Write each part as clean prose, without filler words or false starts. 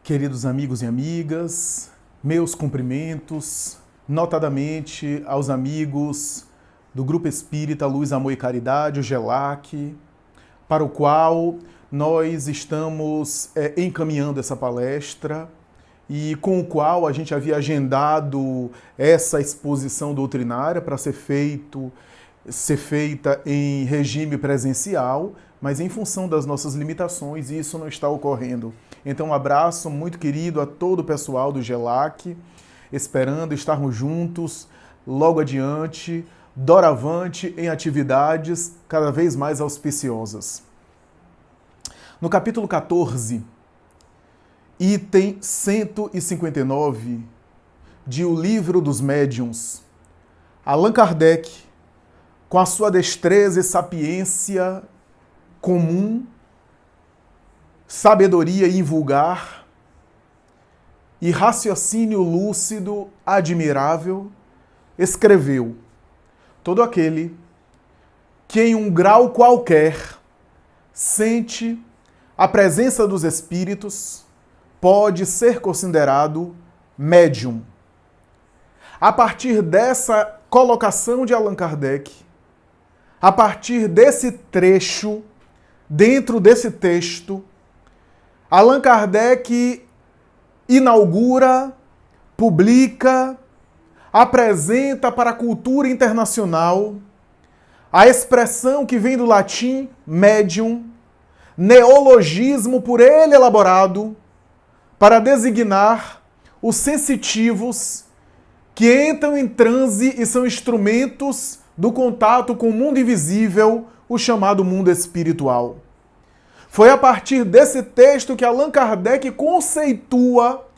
Queridos amigos e amigas, meus cumprimentos, notadamente aos amigos do Grupo Espírita Luz, Amor e Caridade, o GELAC, para o qual nós estamos encaminhando essa palestra e com o qual a gente havia agendado essa exposição doutrinária para ser feita em regime presencial, mas em função das nossas limitações isso não está ocorrendo. Então um abraço muito querido a todo o pessoal do GELAC, esperando estarmos juntos logo adiante, doravante em atividades cada vez mais auspiciosas. No capítulo 14, item 159 de O Livro dos Médiuns, Allan Kardec, com a sua destreza e sapiência comum, sabedoria invulgar e raciocínio lúcido admirável, escreveu: todo aquele que em um grau qualquer sente a presença dos espíritos pode ser considerado médium. A partir dessa colocação de Allan Kardec, a partir desse trecho, dentro desse texto, Allan Kardec inaugura, publica, apresenta para a cultura internacional a expressão que vem do latim médium, neologismo por ele elaborado para designar os sensitivos que entram em transe e são instrumentos do contato com o mundo invisível, o chamado mundo espiritual. Foi a partir desse texto que Allan Kardec conceitua,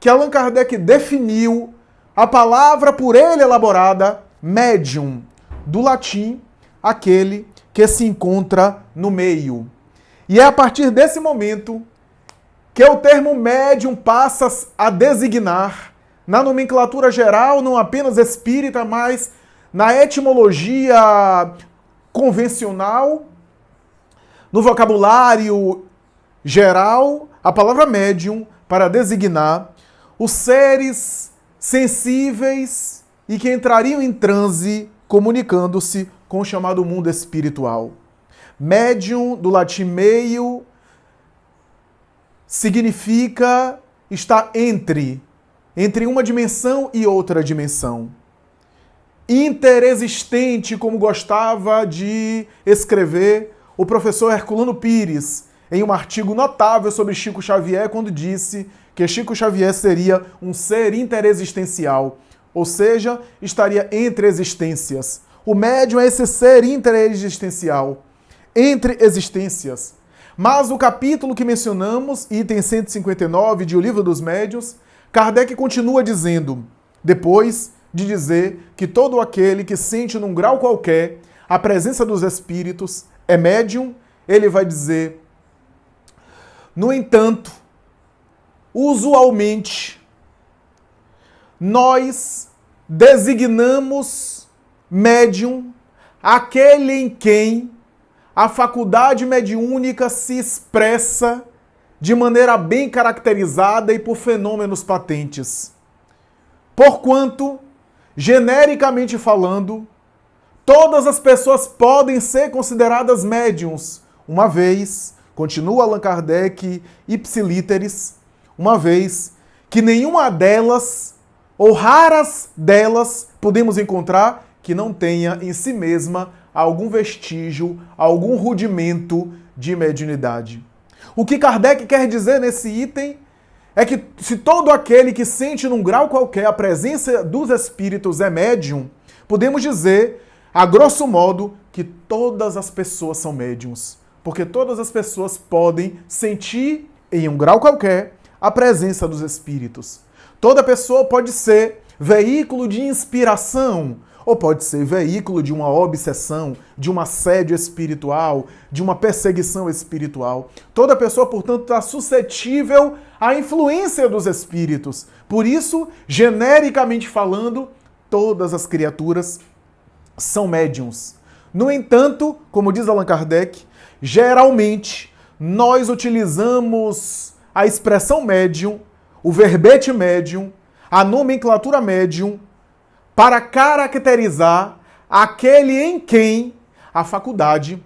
que Allan Kardec definiu a palavra por ele elaborada, médium, do latim, aquele que se encontra no meio. E é a partir desse momento que o termo médium passa a designar, na nomenclatura geral, não apenas espírita, mas na etimologia convencional, no vocabulário geral, a palavra médium para designar os seres sensíveis e que entrariam em transe comunicando-se com o chamado mundo espiritual. Médium, do latim meio, significa estar entre uma dimensão e outra dimensão. Interexistente, como gostava de escrever o professor Herculano Pires, em um artigo notável sobre Chico Xavier, quando disse que Chico Xavier seria um ser interexistencial, ou seja, estaria entre existências. O médium é esse ser interexistencial, entre existências. Mas o capítulo que mencionamos, item 159 de O Livro dos Médiuns, Kardec continua dizendo, depois de dizer que todo aquele que sente num grau qualquer a presença dos espíritos é médium, ele vai dizer: no entanto, usualmente, nós designamos médium aquele em quem a faculdade mediúnica se expressa de maneira bem caracterizada e por fenômenos patentes. Porquanto, genericamente falando, todas as pessoas podem ser consideradas médiums, uma vez, continua Allan Kardec ipsiliteris, uma vez que nenhuma delas, ou raras delas, podemos encontrar que não tenha em si mesma algum vestígio, algum rudimento de mediunidade. O que Kardec quer dizer nesse item é que se todo aquele que sente num grau qualquer a presença dos espíritos é médium, podemos dizer, a grosso modo, que todas as pessoas são médiums, porque todas as pessoas podem sentir, em um grau qualquer, a presença dos espíritos. Toda pessoa pode ser veículo de inspiração, ou pode ser veículo de uma obsessão, de um assédio espiritual, de uma perseguição espiritual. Toda pessoa, portanto, está suscetível à influência dos espíritos. Por isso, genericamente falando, todas as criaturas são médiums. No entanto, como diz Allan Kardec, geralmente nós utilizamos a expressão médium, o verbete médium, a nomenclatura médium, para caracterizar aquele em quem a faculdade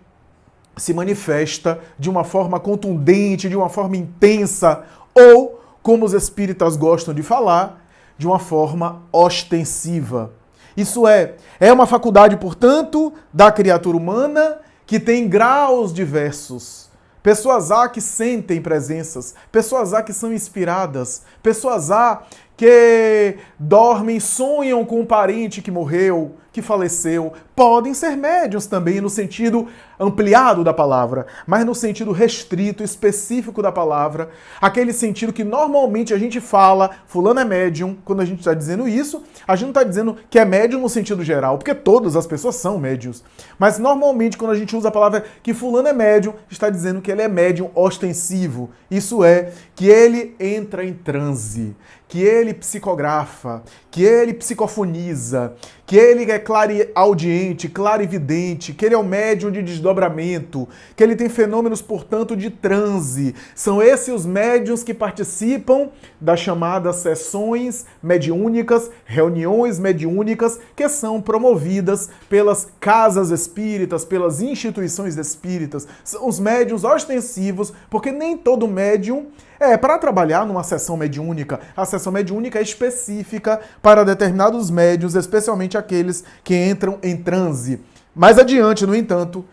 se manifesta de uma forma contundente, de uma forma intensa, ou, como os espíritas gostam de falar, de uma forma ostensiva. Isso é uma faculdade, portanto, da criatura humana que tem graus diversos. Pessoas há que sentem presenças, pessoas há que são inspiradas, pessoas há que dormem, sonham com um parente que morreu, que faleceu. Podem ser médiuns também no sentido ampliado da palavra, mas no sentido restrito, específico da palavra, aquele sentido que normalmente a gente fala, fulano é médium, quando a gente está dizendo isso, a gente não está dizendo que é médium no sentido geral, porque todas as pessoas são médiuns. Mas normalmente quando a gente usa a palavra que fulano é médium, está dizendo que ele é médium ostensivo. Isso é, que ele entra em transe, que ele psicografa, que ele psicofoniza, que ele é clareaudiente, clarividente, que ele é um médium de desdobramento, que ele tem fenômenos, portanto, de transe. São esses os médiuns que participam das chamadas sessões mediúnicas, reuniões mediúnicas, que são promovidas pelas casas espíritas, pelas instituições espíritas. São os médiuns ostensivos, porque nem todo médium para trabalhar numa sessão mediúnica. A sessão mediúnica é específica para determinados médiuns, especialmente aqueles que entram em transe. Mais adiante, no entanto,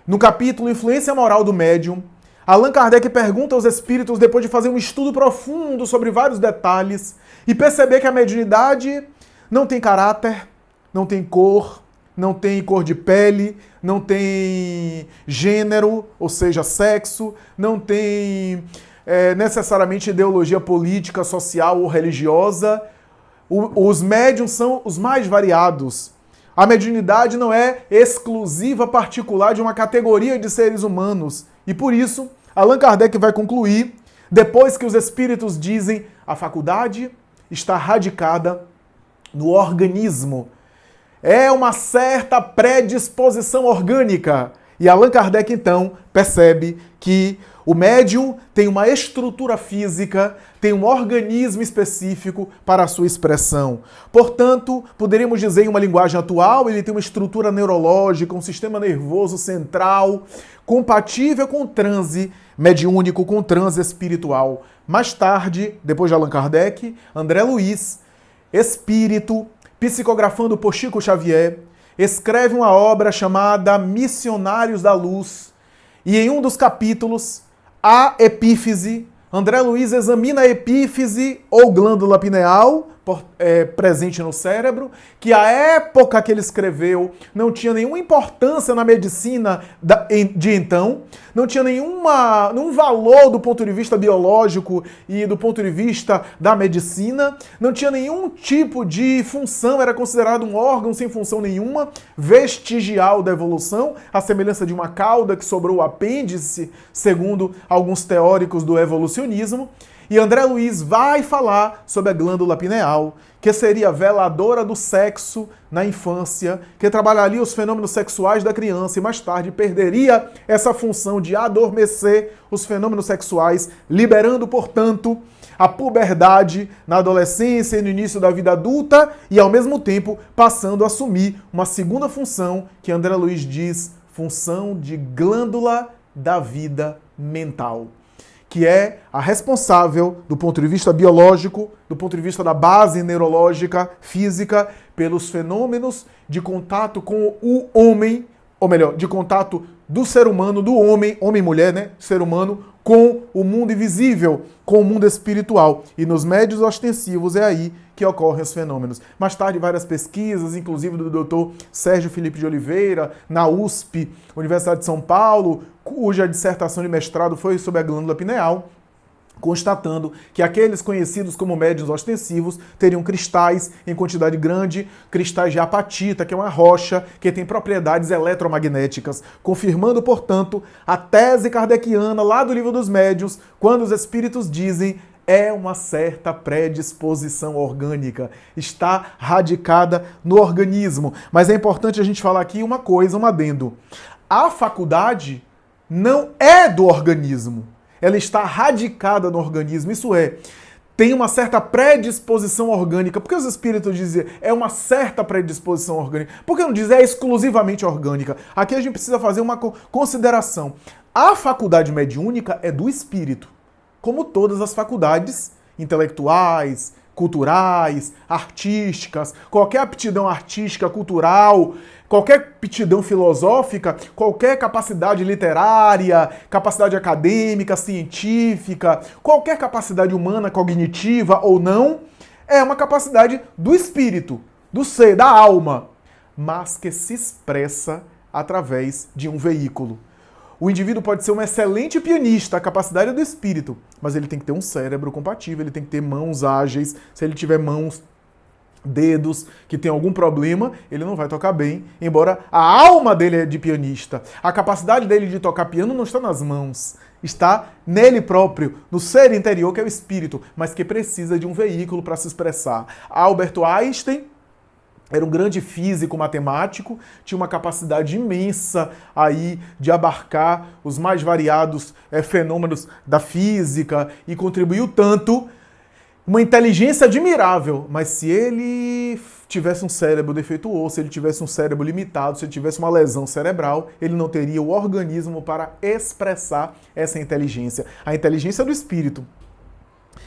no capítulo Influência Moral do Médium, Allan Kardec pergunta aos espíritos, depois de fazer um estudo profundo sobre vários detalhes, e perceber que a mediunidade não tem caráter, não tem cor de pele, não tem gênero, ou seja, sexo, não tem necessariamente ideologia política, social ou religiosa. Os médiuns são os mais variados. A mediunidade não é exclusiva, particular de uma categoria de seres humanos. E por isso, Allan Kardec vai concluir, depois que os espíritos dizem a faculdade está radicada no organismo. É uma certa predisposição orgânica. E Allan Kardec, então, percebe que o médium tem uma estrutura física, tem um organismo específico para a sua expressão. Portanto, poderíamos dizer em uma linguagem atual, ele tem uma estrutura neurológica, um sistema nervoso central, compatível com o transe mediúnico, com o transe espiritual. Mais tarde, depois de Allan Kardec, André Luiz, espírito, psicografando por Chico Xavier, escreve uma obra chamada Missionários da Luz. E em um dos capítulos, a epífise, André Luiz examina a epífise ou glândula pineal presente no cérebro, que à época que ele escreveu não tinha nenhuma importância na medicina de então, não tinha nenhum valor do ponto de vista biológico e do ponto de vista da medicina, não tinha nenhum tipo de função, era considerado um órgão sem função nenhuma, vestigial da evolução, à semelhança de uma cauda que sobrou o apêndice, segundo alguns teóricos do evolucionismo. E André Luiz vai falar sobre a glândula pineal, que seria veladora do sexo na infância, que trabalharia os fenômenos sexuais da criança e mais tarde perderia essa função de adormecer os fenômenos sexuais, liberando, portanto, a puberdade na adolescência e no início da vida adulta e, ao mesmo tempo, passando a assumir uma segunda função que André Luiz diz, função de glândula da vida mental, que é a responsável, do ponto de vista biológico, do ponto de vista da base neurológica, física, pelos fenômenos de contato com o homem, ou melhor, de contato do ser humano, do homem, homem-mulher, né? Ser humano, com o mundo invisível, com o mundo espiritual. E nos médios ostensivos é aí que ocorrem os fenômenos. Mais tarde, várias pesquisas, inclusive do Dr. Sérgio Felipe de Oliveira, na USP, Universidade de São Paulo, cuja dissertação de mestrado foi sobre a glândula pineal, constatando que aqueles conhecidos como médiuns ostensivos teriam cristais em quantidade grande, cristais de apatita, que é uma rocha que tem propriedades eletromagnéticas, confirmando, portanto, a tese kardeciana lá do Livro dos Médiuns, quando os espíritos dizem é uma certa predisposição orgânica, está radicada no organismo. Mas é importante a gente falar aqui uma coisa, um adendo. A faculdade não é do organismo. ela está radicada no organismo, isso é, tem uma certa predisposição orgânica. Por que os espíritos dizem é uma certa predisposição orgânica? Por que não dizer é exclusivamente orgânica? Aqui a gente precisa fazer uma consideração. A faculdade mediúnica é do espírito, como todas as faculdades intelectuais, culturais, artísticas, qualquer aptidão artística, cultural, qualquer aptidão filosófica, qualquer capacidade literária, capacidade acadêmica, científica, qualquer capacidade humana, cognitiva ou não, é uma capacidade do espírito, do ser, da alma, mas que se expressa através de um veículo. O indivíduo pode ser um excelente pianista, a capacidade é do espírito, mas ele tem que ter um cérebro compatível, ele tem que ter mãos ágeis. Se ele tiver mãos, dedos, que tem algum problema, ele não vai tocar bem, embora a alma dele é de pianista. A capacidade dele de tocar piano não está nas mãos, está nele próprio, no ser interior, que é o espírito, mas que precisa de um veículo para se expressar. Albert Einstein era um grande físico matemático, tinha uma capacidade imensa aí de abarcar os mais variados fenômenos da física e contribuiu tanto, uma inteligência admirável, mas se ele tivesse um cérebro defeituoso, se ele tivesse um cérebro limitado, se ele tivesse uma lesão cerebral, ele não teria o organismo para expressar essa inteligência. A inteligência do espírito,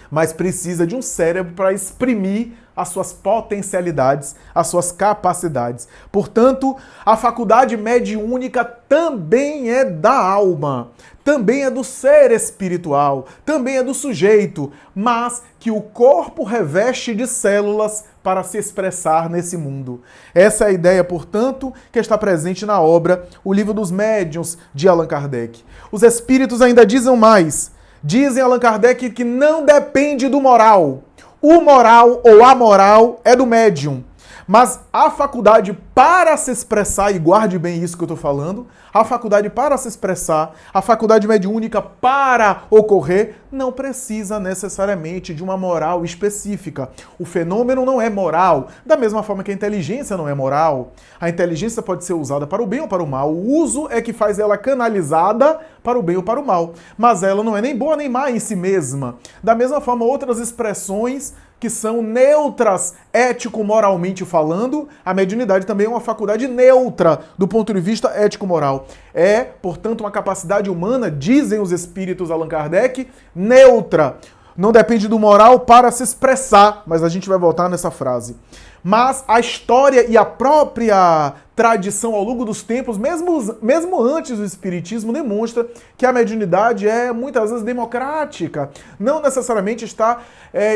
mas precisa de um cérebro para exprimir as suas potencialidades, as suas capacidades. Portanto, a faculdade mediúnica também é da alma, também é do ser espiritual, também é do sujeito, mas que o corpo reveste de células para se expressar nesse mundo. Essa é a ideia, portanto, que está presente na obra O Livro dos Médiuns, de Allan Kardec. Os espíritos ainda dizem mais. Dizem Allan Kardec que não depende do moral. O moral ou a moral é do médium. Mas a faculdade para se expressar, e guarde bem isso que eu estou falando, a faculdade para se expressar, a faculdade mediúnica para ocorrer, não precisa necessariamente de uma moral específica. O fenômeno não é moral, da mesma forma que a inteligência não é moral. A inteligência pode ser usada para o bem ou para o mal. O uso é que faz ela canalizada para o bem ou para o mal. Mas ela não é nem boa nem má em si mesma. Da mesma forma, outras expressões que são neutras ético-moralmente falando, a mediunidade também é uma faculdade neutra do ponto de vista ético-moral. É, portanto, uma capacidade humana, dizem os espíritos Allan Kardec, neutra. Não depende do moral para se expressar, mas a gente vai voltar nessa frase. Mas a história e a própria tradição ao longo dos tempos, mesmo antes do espiritismo, demonstra que a mediunidade é muitas vezes democrática. Não necessariamente está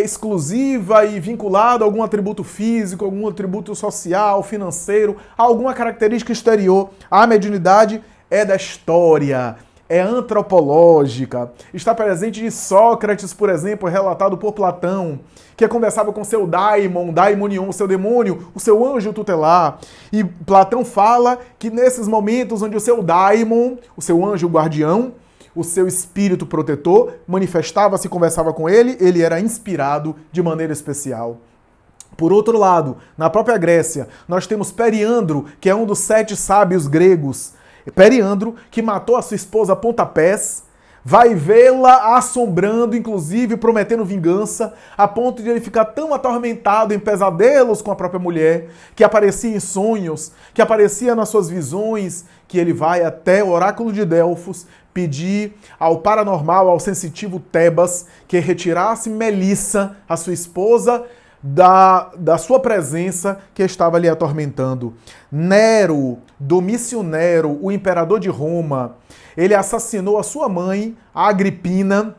exclusiva e vinculada a algum atributo físico, algum atributo social, financeiro, a alguma característica exterior. A mediunidade é da história, é antropológica. Está presente de Sócrates, por exemplo, relatado por Platão, que conversava com seu daimonion, seu demônio, o seu anjo tutelar. E Platão fala que nesses momentos onde o seu daimon, o seu anjo guardião, o seu espírito protetor, manifestava-se e conversava com ele, ele era inspirado de maneira especial. Por outro lado, na própria Grécia, nós temos Periandro, que é um dos 7 sábios gregos. Periandro, que matou a sua esposa a pontapés, vai vê-la assombrando, inclusive prometendo vingança, a ponto de ele ficar tão atormentado em pesadelos com a própria mulher, que aparecia em sonhos, que aparecia nas suas visões, que ele vai até o oráculo de Delfos pedir ao paranormal, ao sensitivo Tebas, que retirasse Melissa, a sua esposa, da sua presença, que estava ali atormentando. Nero, Domício Nero, o imperador de Roma, ele assassinou a sua mãe, a Agripina,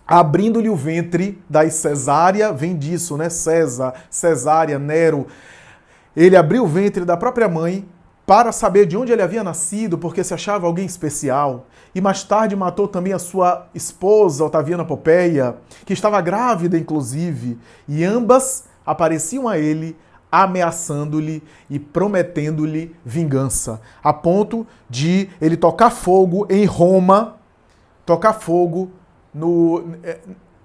abrindo-lhe o ventre da cesárea, vem disso, né? Cesárea, Nero. Ele abriu o ventre da própria mãe para saber de onde ele havia nascido, porque se achava alguém especial. E mais tarde matou também a sua esposa, Otaviana Popeia, que estava grávida, inclusive. E ambas apareciam a ele, ameaçando-lhe e prometendo-lhe vingança. A ponto de ele tocar fogo em Roma, tocar fogo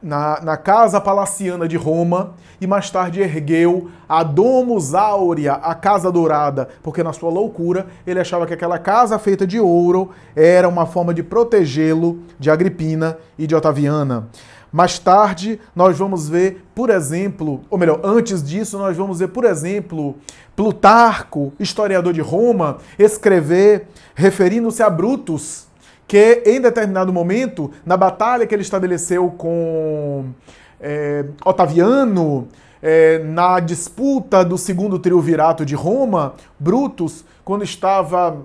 na casa palaciana de Roma e mais tarde ergueu a Domus Áurea, a Casa Dourada, porque na sua loucura ele achava que aquela casa feita de ouro era uma forma de protegê-lo de Agripina e de Otaviana. Mais tarde, nós vamos ver, por exemplo, ou melhor, antes disso, nós vamos ver, por exemplo, Plutarco, historiador de Roma, escrever, referindo-se a Brutus, que em determinado momento, na batalha que ele estabeleceu com Otaviano, na disputa do segundo triunvirato de Roma, Brutus, quando estava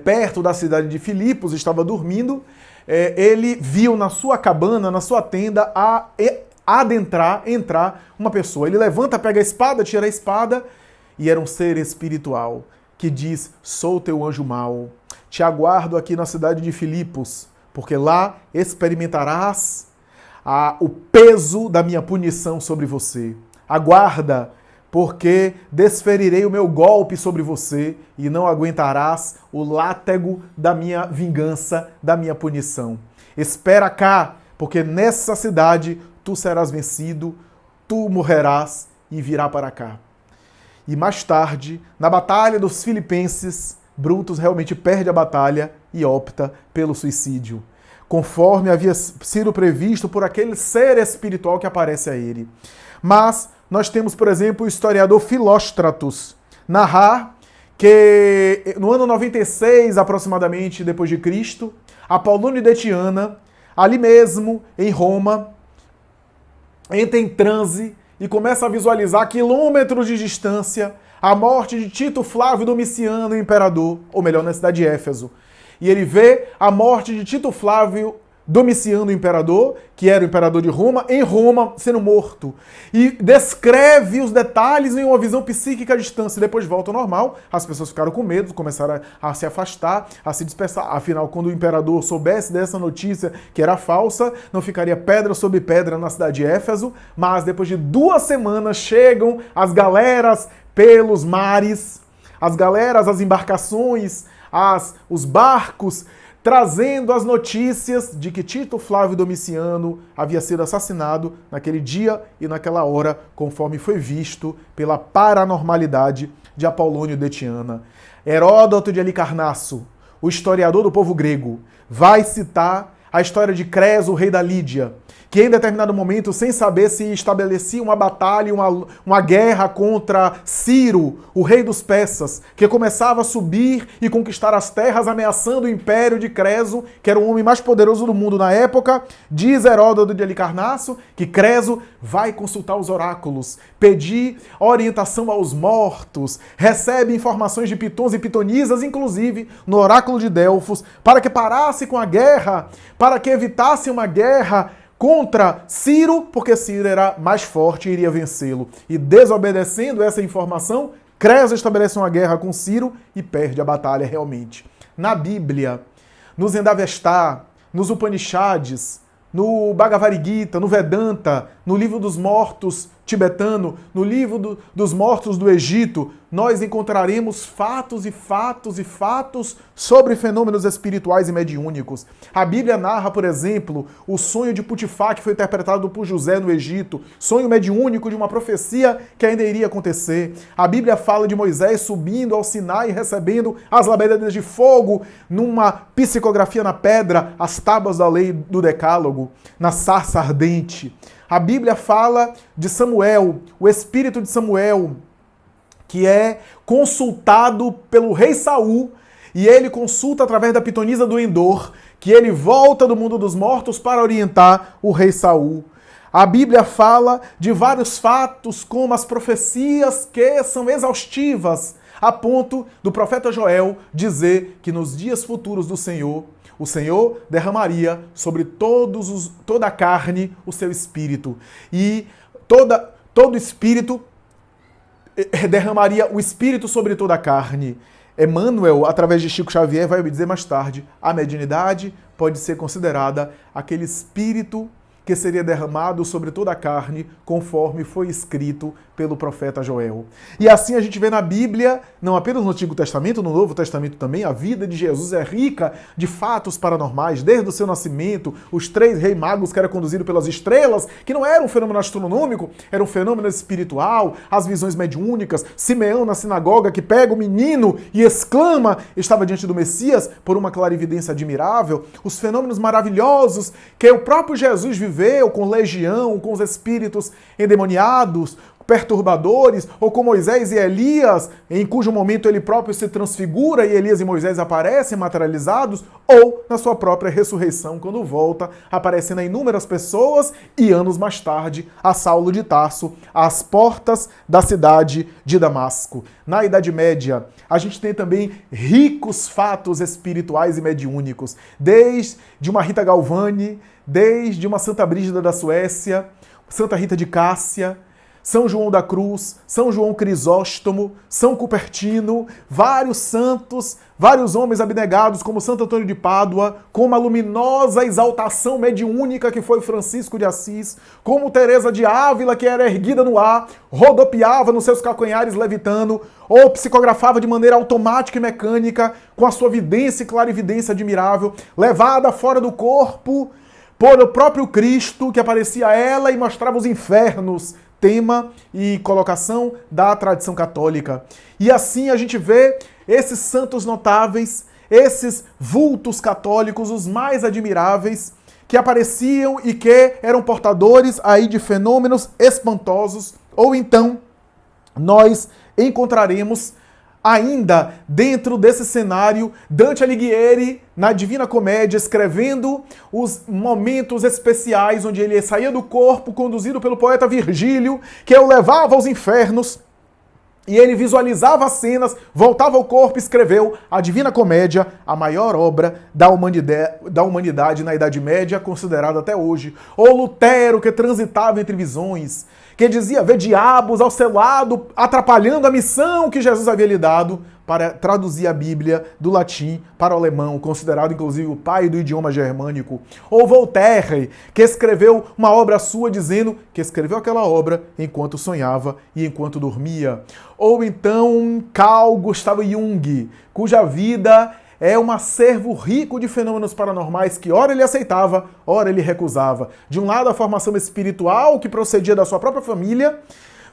perto da cidade de Filipos, estava dormindo, ele viu na sua cabana, na sua tenda, entrar uma pessoa. Ele levanta, pega a espada, tira a espada, e era um ser espiritual, que diz, sou teu anjo mau, te aguardo aqui na cidade de Filipos, porque lá experimentarás o peso da minha punição sobre você. Aguarda, porque desferirei o meu golpe sobre você e não aguentarás o látego da minha vingança, da minha punição. Espera cá, porque nessa cidade tu serás vencido, tu morrerás e virá para cá. E mais tarde, na batalha dos Filipenses, Brutus realmente perde a batalha e opta pelo suicídio, conforme havia sido previsto por aquele ser espiritual que aparece a ele. Mas nós temos, por exemplo, o historiador Filóstratus narrar que no ano 96, aproximadamente, depois de Cristo, Apolônio de Tiana, ali mesmo, em Roma, entra em transe e começa a visualizar quilômetros de distância a morte de Tito Flávio Domiciano, imperador, ou melhor, na cidade de Éfeso. E ele vê a morte de Tito Flávio Domiciano, imperador, que era o imperador de Roma, em Roma, sendo morto. E descreve os detalhes em uma visão psíquica à distância. E depois volta ao normal, as pessoas ficaram com medo, começaram a se afastar, a se dispersar. Afinal, quando o imperador soubesse dessa notícia, que era falsa, não ficaria pedra sobre pedra na cidade de Éfeso. Mas depois de 2 semanas, chegam as galeras pelos mares, as galeras, as embarcações, os barcos, trazendo as notícias de que Tito Flávio Domiciano havia sido assassinado naquele dia e naquela hora, conforme foi visto pela paranormalidade de Apolônio de Tiana. Heródoto de Halicarnasso, o historiador do povo grego, vai citar a história de Creso, o rei da Lídia, que em determinado momento, sem saber se estabelecia uma batalha, uma guerra contra Ciro, o rei dos persas, que começava a subir e conquistar as terras, ameaçando o império de Creso, que era o homem mais poderoso do mundo na época. Diz Heródoto de Halicarnasso que Creso vai consultar os oráculos, pedir orientação aos mortos, recebe informações de pitons e pitonisas, inclusive no oráculo de Delfos, para que parasse com a guerra, para que evitasse uma guerra contra Ciro, porque Ciro era mais forte e iria vencê-lo. E desobedecendo essa informação, Creso estabelece uma guerra com Ciro e perde a batalha realmente. Na Bíblia, nos Endavestá, nos Upanishads, no Bhagavad Gita, no Vedanta, no Livro dos Mortos tibetano, no Livro dos Mortos do Egito, nós encontraremos fatos e fatos e fatos sobre fenômenos espirituais e mediúnicos. A Bíblia narra, por exemplo, o sonho de Putifar, que foi interpretado por José no Egito, sonho mediúnico de uma profecia que ainda iria acontecer. A Bíblia fala de Moisés subindo ao Sinai e recebendo as labaredas de fogo numa psicografia na pedra, as tábuas da lei do Decálogo, na sarça ardente. A Bíblia fala de Samuel, o espírito de Samuel, que é consultado pelo rei Saul, e ele consulta através da pitonisa do Endor, que ele volta do mundo dos mortos para orientar o rei Saul. A Bíblia fala de vários fatos, como as profecias que são exaustivas, a ponto do profeta Joel dizer que nos dias futuros do Senhor, o Senhor derramaria sobre toda a carne o seu espírito. E todo espírito derramaria o espírito sobre toda a carne. Emmanuel, através de Chico Xavier, vai dizer mais tarde, a mediunidade pode ser considerada aquele espírito que seria derramado sobre toda a carne, conforme foi escrito pelo profeta Joel. E assim a gente vê na Bíblia, não apenas no Antigo Testamento, no Novo Testamento também, a vida de Jesus é rica de fatos paranormais, desde o seu nascimento, os 3 reis magos que eram conduzidos pelas estrelas, que não era um fenômeno astronômico, era um fenômeno espiritual, as visões mediúnicas, Simeão na sinagoga que pega o menino e exclama, estava diante do Messias, por uma clarividência admirável, os fenômenos maravilhosos que o próprio Jesus viveu com legião, com os espíritos endemoniados, perturbadores, ou com Moisés e Elias, em cujo momento ele próprio se transfigura e Elias e Moisés aparecem materializados, ou na sua própria ressurreição, quando volta, aparecendo a inúmeras pessoas e anos mais tarde a Saulo de Tarso, às portas da cidade de Damasco. Na Idade Média, a gente tem também ricos fatos espirituais e mediúnicos, desde uma Rita Galvani, desde uma Santa Brígida da Suécia, Santa Rita de Cássia, São João da Cruz, São João Crisóstomo, São Cupertino, vários santos, vários homens abnegados, como Santo Antônio de Pádua, como a luminosa exaltação mediúnica que foi Francisco de Assis, como Teresa de Ávila, que era erguida no ar, rodopiava nos seus calcanhares levitando, ou psicografava de maneira automática e mecânica, com a sua vidência e clarividência admirável, levada fora do corpo por o próprio Cristo, que aparecia a ela e mostrava os infernos, tema e colocação da tradição católica. E assim a gente vê esses santos notáveis, esses vultos católicos, os mais admiráveis, que apareciam e que eram portadores aí de fenômenos espantosos, ou então nós encontraremos ainda dentro desse cenário, Dante Alighieri, na Divina Comédia, escrevendo os momentos especiais onde ele saía do corpo, conduzido pelo poeta Virgílio, que o levava aos infernos, e ele visualizava as cenas, voltava ao corpo e escreveu a Divina Comédia, a maior obra da humanidade na Idade Média, considerada até hoje. Ou Lutero, que transitava entre visões, que dizia ver diabos ao seu lado, atrapalhando a missão que Jesus havia lhe dado para traduzir a Bíblia do latim para o alemão, considerado inclusive o pai do idioma germânico. Ou Voltaire, que escreveu uma obra sua dizendo que escreveu aquela obra enquanto sonhava e enquanto dormia. Ou então Carl Gustav Jung, cuja vida é um acervo rico de fenômenos paranormais que ora ele aceitava, ora ele recusava. De um lado, a formação espiritual que procedia da sua própria família,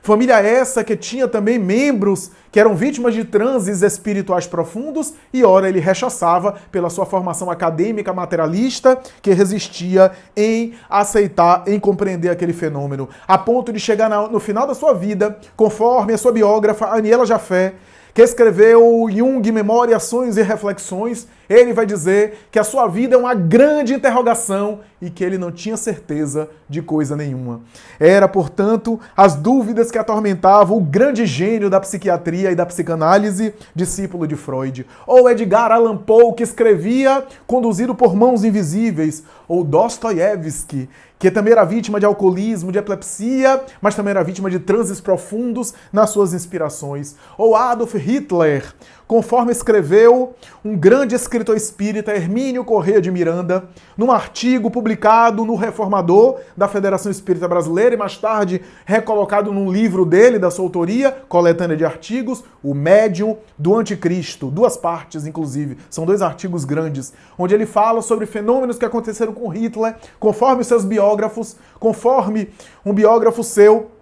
família essa que tinha também membros que eram vítimas de transes espirituais profundos, e ora ele rechaçava pela sua formação acadêmica materialista, que resistia em aceitar, em compreender aquele fenômeno, a ponto de chegar no final da sua vida, conforme a sua biógrafa Aniela Jafé, que escreveu Jung, Memórias, Sonhos e Reflexões, ele vai dizer que a sua vida é uma grande interrogação e que ele não tinha certeza de coisa nenhuma. Era, portanto, as dúvidas que atormentavam o grande gênio da psiquiatria e da psicanálise, discípulo de Freud. Ou Edgar Allan Poe, que escrevia conduzido por mãos invisíveis. Ou Dostoiévski, que também era vítima de alcoolismo, de epilepsia, mas também era vítima de transes profundos nas suas inspirações. Ou Adolf Hitler, conforme escreveu um grande escritor espírita, Hermínio Corrêa de Miranda, num artigo publicado no Reformador da Federação Espírita Brasileira e mais tarde recolocado num livro dele, da sua autoria, coletânea de artigos, O Médium do Anticristo, 2 partes inclusive, são 2 artigos grandes, onde ele fala sobre fenômenos que aconteceram com Hitler, conforme os seus biógrafos, conforme um biógrafo seu,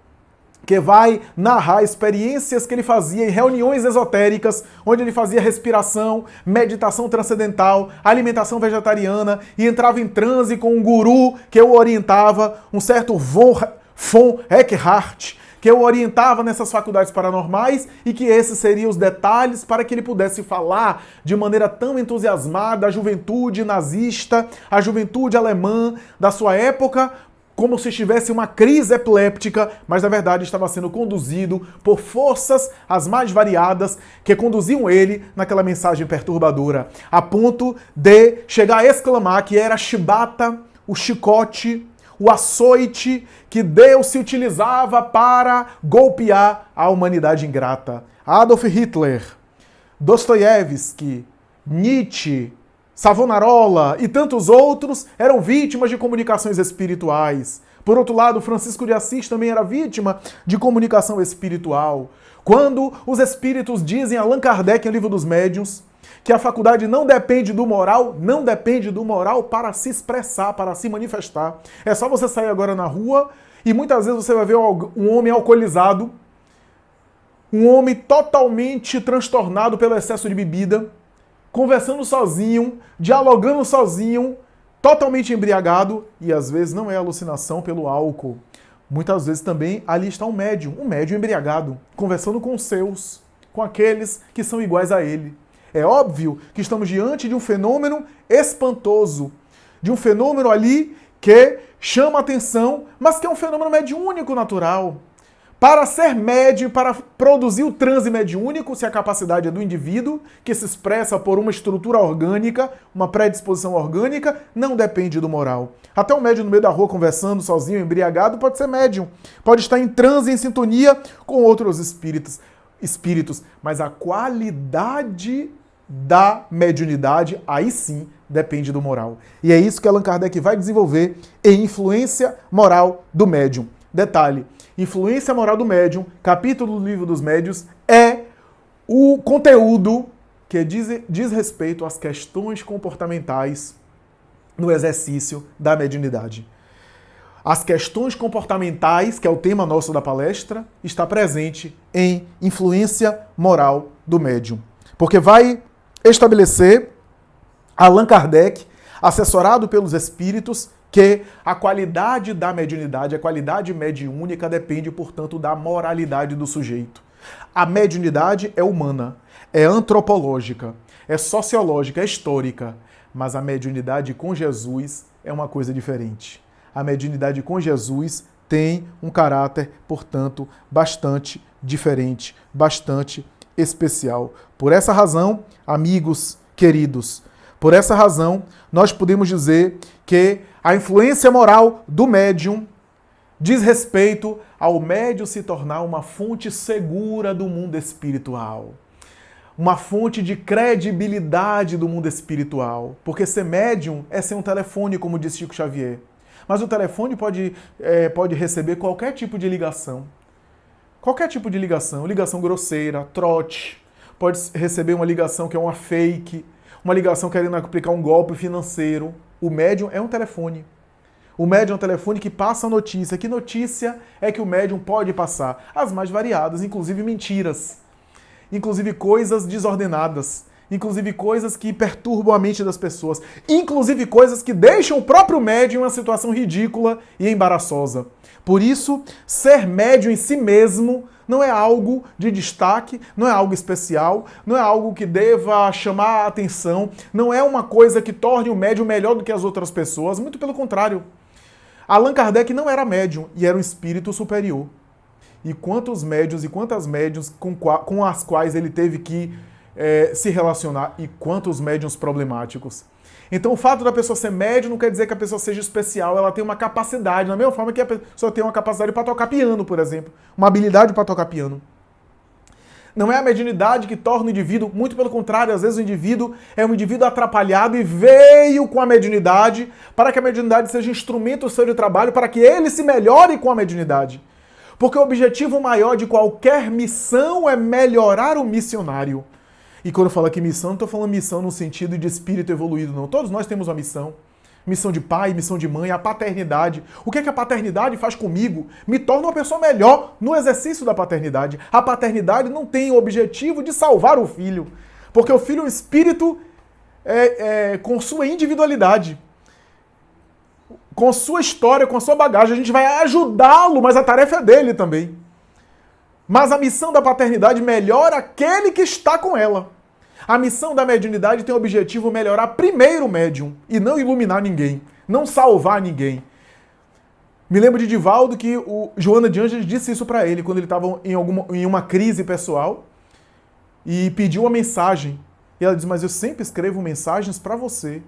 que vai narrar experiências que ele fazia em reuniões esotéricas, onde ele fazia respiração, meditação transcendental, alimentação vegetariana, e entrava em transe com um guru que o orientava, um certo von Eckhart, que o orientava nessas faculdades paranormais, e que esses seriam os detalhes para que ele pudesse falar de maneira tão entusiasmada a juventude nazista, a juventude alemã da sua época, como se estivesse uma crise epiléptica, mas na verdade estava sendo conduzido por forças as mais variadas que conduziam ele naquela mensagem perturbadora, a ponto de chegar a exclamar que era a chibata, o chicote, o açoite que Deus se utilizava para golpear a humanidade ingrata. Adolf Hitler, Dostoiévski, Nietzsche, Savonarola e tantos outros eram vítimas de comunicações espirituais. Por outro lado, Francisco de Assis também era vítima de comunicação espiritual. Quando os espíritos dizem a Allan Kardec, em Livro dos Médiuns, que a faculdade não depende do moral para se expressar, para se manifestar. É só você sair agora na rua e muitas vezes você vai ver um homem alcoolizado, um homem totalmente transtornado pelo excesso de bebida, conversando sozinho, dialogando sozinho, totalmente embriagado, e às vezes não é alucinação pelo álcool. Muitas vezes também ali está um médium embriagado, conversando com os seus, com aqueles que são iguais a ele. É óbvio que estamos diante de um fenômeno espantoso, de um fenômeno ali que chama atenção, mas que é um fenômeno mediúnico natural. Para ser médium, para produzir o transe mediúnico, se a capacidade é do indivíduo, que se expressa por uma estrutura orgânica, uma predisposição orgânica, não depende do moral. Até um médium no meio da rua conversando sozinho, embriagado, pode ser médium. Pode estar em transe, em sintonia com outros espíritos. Mas a qualidade da mediunidade, aí sim, depende do moral. E é isso que Allan Kardec vai desenvolver em Influência Moral do Médium. Detalhe, Influência Moral do Médium, capítulo do Livro dos Médiuns, é o conteúdo que diz respeito às questões comportamentais no exercício da mediunidade. As questões comportamentais, que é o tema nosso da palestra, está presente em Influência Moral do Médium. Porque vai estabelecer Allan Kardec, assessorado pelos espíritos, que a qualidade da mediunidade, a qualidade mediúnica depende, portanto, da moralidade do sujeito. A mediunidade é humana, é antropológica, é sociológica, é histórica, mas a mediunidade com Jesus é uma coisa diferente. A mediunidade com Jesus tem um caráter, portanto, bastante diferente, bastante especial. Por essa razão, amigos queridos, por essa razão, nós podemos dizer que a influência moral do médium diz respeito ao médium se tornar uma fonte segura do mundo espiritual. Uma fonte de credibilidade do mundo espiritual. Porque ser médium é ser um telefone, como disse Chico Xavier. Mas o telefone pode receber qualquer tipo de ligação. Qualquer tipo de ligação. Ligação grosseira, trote. Pode receber uma ligação que é uma fake. Uma ligação querendo aplicar um golpe financeiro. O médium é um telefone. O médium é um telefone que passa a notícia. Que notícia é que o médium pode passar? As mais variadas, inclusive mentiras. Inclusive coisas desordenadas. Inclusive coisas que perturbam a mente das pessoas. Inclusive coisas que deixam o próprio médium em uma situação ridícula e embaraçosa. Por isso, ser médium em si mesmo não é algo de destaque, não é algo especial, não é algo que deva chamar a atenção, não é uma coisa que torne o médium melhor do que as outras pessoas, muito pelo contrário. Allan Kardec não era médium e era um espírito superior. E quantos médiuns e quantas médiuns com as quais ele teve que se relacionar e quantos médiuns problemáticos. Então o fato da pessoa ser médium não quer dizer que a pessoa seja especial, ela tem uma capacidade, da mesma forma que a pessoa tem uma capacidade para tocar piano, por exemplo, uma habilidade para tocar piano. Não é a mediunidade que torna o indivíduo, muito pelo contrário, às vezes o indivíduo é um indivíduo atrapalhado e veio com a mediunidade para que a mediunidade seja instrumento seu de trabalho, para que ele se melhore com a mediunidade. Porque o objetivo maior de qualquer missão é melhorar o missionário. E quando eu falo aqui missão, não estou falando missão no sentido de espírito evoluído, não. Todos nós temos uma missão. Missão de pai, missão de mãe, a paternidade. O que é que a paternidade faz comigo? Me torna uma pessoa melhor no exercício da paternidade. A paternidade não tem o objetivo de salvar o filho. Porque o filho é um espírito com sua individualidade. Com sua história, com a sua bagagem. A gente vai ajudá-lo, mas a tarefa é dele também. Mas a missão da paternidade melhora aquele que está com ela. A missão da mediunidade tem o objetivo melhorar primeiro o médium e não iluminar ninguém, não salvar ninguém. Me lembro de Divaldo que o Joana de Ângeles disse isso para ele quando ele estava em uma crise pessoal e pediu uma mensagem. E ela disse, mas eu sempre escrevo mensagens para você.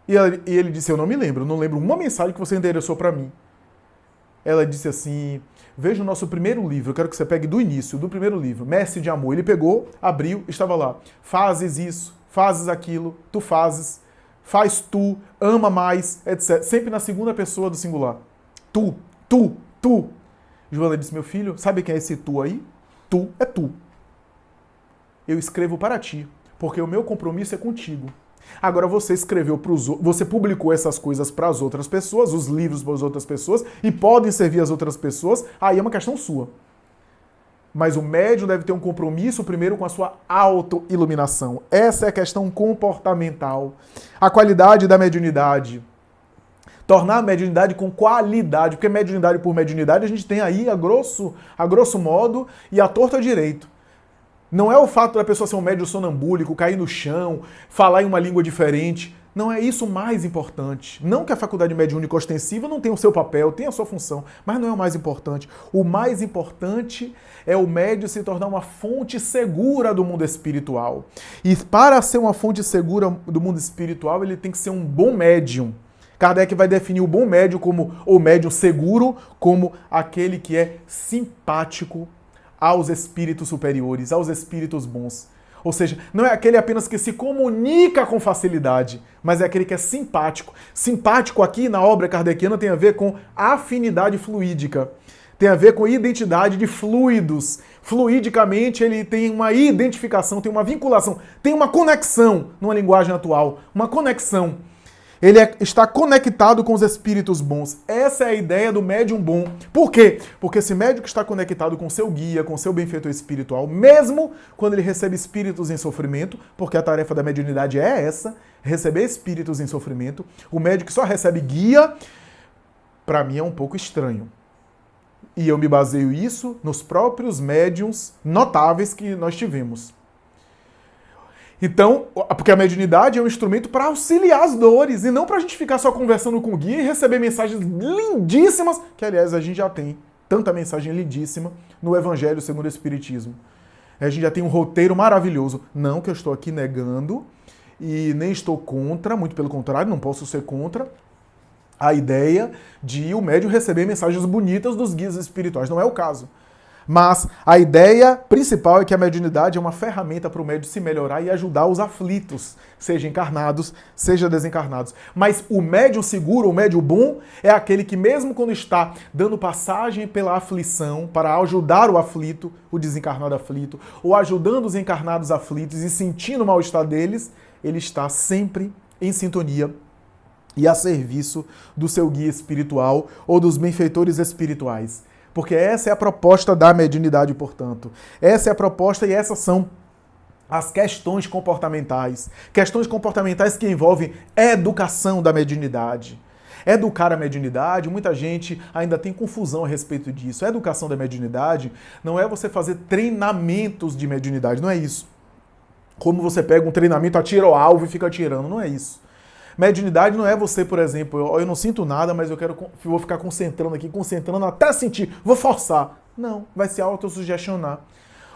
E ele disse, eu não me lembro, não lembro uma mensagem que você endereçou para mim. Ela disse assim, veja o nosso primeiro livro, eu quero que você pegue do início, do primeiro livro, Mestre de Amor. Ele pegou, abriu, estava lá, fazes isso, fazes aquilo, tu fazes, faz tu, ama mais, etc. Sempre na segunda pessoa do singular. Tu, tu, tu. Joana disse, meu filho, sabe quem é esse tu aí? Tu é tu. Eu escrevo para ti, porque o meu compromisso é contigo. Agora você escreveu para os outros, você publicou essas coisas para as outras pessoas, os livros para as outras pessoas, e podem servir as outras pessoas, aí é uma questão sua. Mas o médium deve ter um compromisso primeiro com a sua auto-iluminação. Essa é a questão comportamental. A qualidade da mediunidade. Tornar a mediunidade com qualidade, porque mediunidade por mediunidade a gente tem aí a grosso modo e a torta direito. Não é o fato da pessoa ser um médium sonambúlico, cair no chão, falar em uma língua diferente. Não é isso o mais importante. Não que a faculdade mediúnica ostensiva não tenha o seu papel, tenha a sua função, mas não é o mais importante. O mais importante é o médium se tornar uma fonte segura do mundo espiritual. E para ser uma fonte segura do mundo espiritual, ele tem que ser um bom médium. Kardec vai definir o bom médium como o médium seguro, como aquele que é simpático aos espíritos superiores, aos espíritos bons. Ou seja, não é aquele apenas que se comunica com facilidade, mas é aquele que é simpático. Simpático aqui na obra kardeciana tem a ver com afinidade fluídica, tem a ver com identidade de fluidos. Fluidicamente ele tem uma identificação, tem uma vinculação, tem uma conexão, numa linguagem atual, uma conexão. Ele está conectado com os espíritos bons. Essa é a ideia do médium bom. Por quê? Porque esse médium que está conectado com seu guia, com seu benfeitor espiritual, mesmo quando ele recebe espíritos em sofrimento, porque a tarefa da mediunidade é essa, receber espíritos em sofrimento, o médium que só recebe guia, para mim é um pouco estranho. E eu me baseio isso nos próprios médiums notáveis que nós tivemos. Então, porque a mediunidade é um instrumento para auxiliar as dores e não para a gente ficar só conversando com o guia e receber mensagens lindíssimas, que aliás a gente já tem tanta mensagem lindíssima no Evangelho segundo o Espiritismo. A gente já tem um roteiro maravilhoso. Não que eu estou aqui negando e nem estou contra, muito pelo contrário, não posso ser contra a ideia de o médium receber mensagens bonitas dos guias espirituais. Não é o caso. Mas a ideia principal é que a mediunidade é uma ferramenta para o médium se melhorar e ajudar os aflitos, seja encarnados, seja desencarnados. Mas o médium seguro, o médium bom, é aquele que mesmo quando está dando passagem pela aflição, para ajudar o aflito, o desencarnado aflito, ou ajudando os encarnados aflitos e sentindo o mal-estar deles, ele está sempre em sintonia e a serviço do seu guia espiritual ou dos benfeitores espirituais. Porque essa é a proposta da mediunidade, portanto. Essa é a proposta e essas são as questões comportamentais. Questões comportamentais que envolvem educação da mediunidade. Educar a mediunidade, muita gente ainda tem confusão a respeito disso. A educação da mediunidade não é você fazer treinamentos de mediunidade, não é isso. Como você pega um treinamento, atira ao alvo e fica atirando, não é isso. Mediunidade não é você, por exemplo, eu não sinto nada, mas vou ficar concentrando aqui, concentrando até sentir, vou forçar. Não, vai se autossugestionar.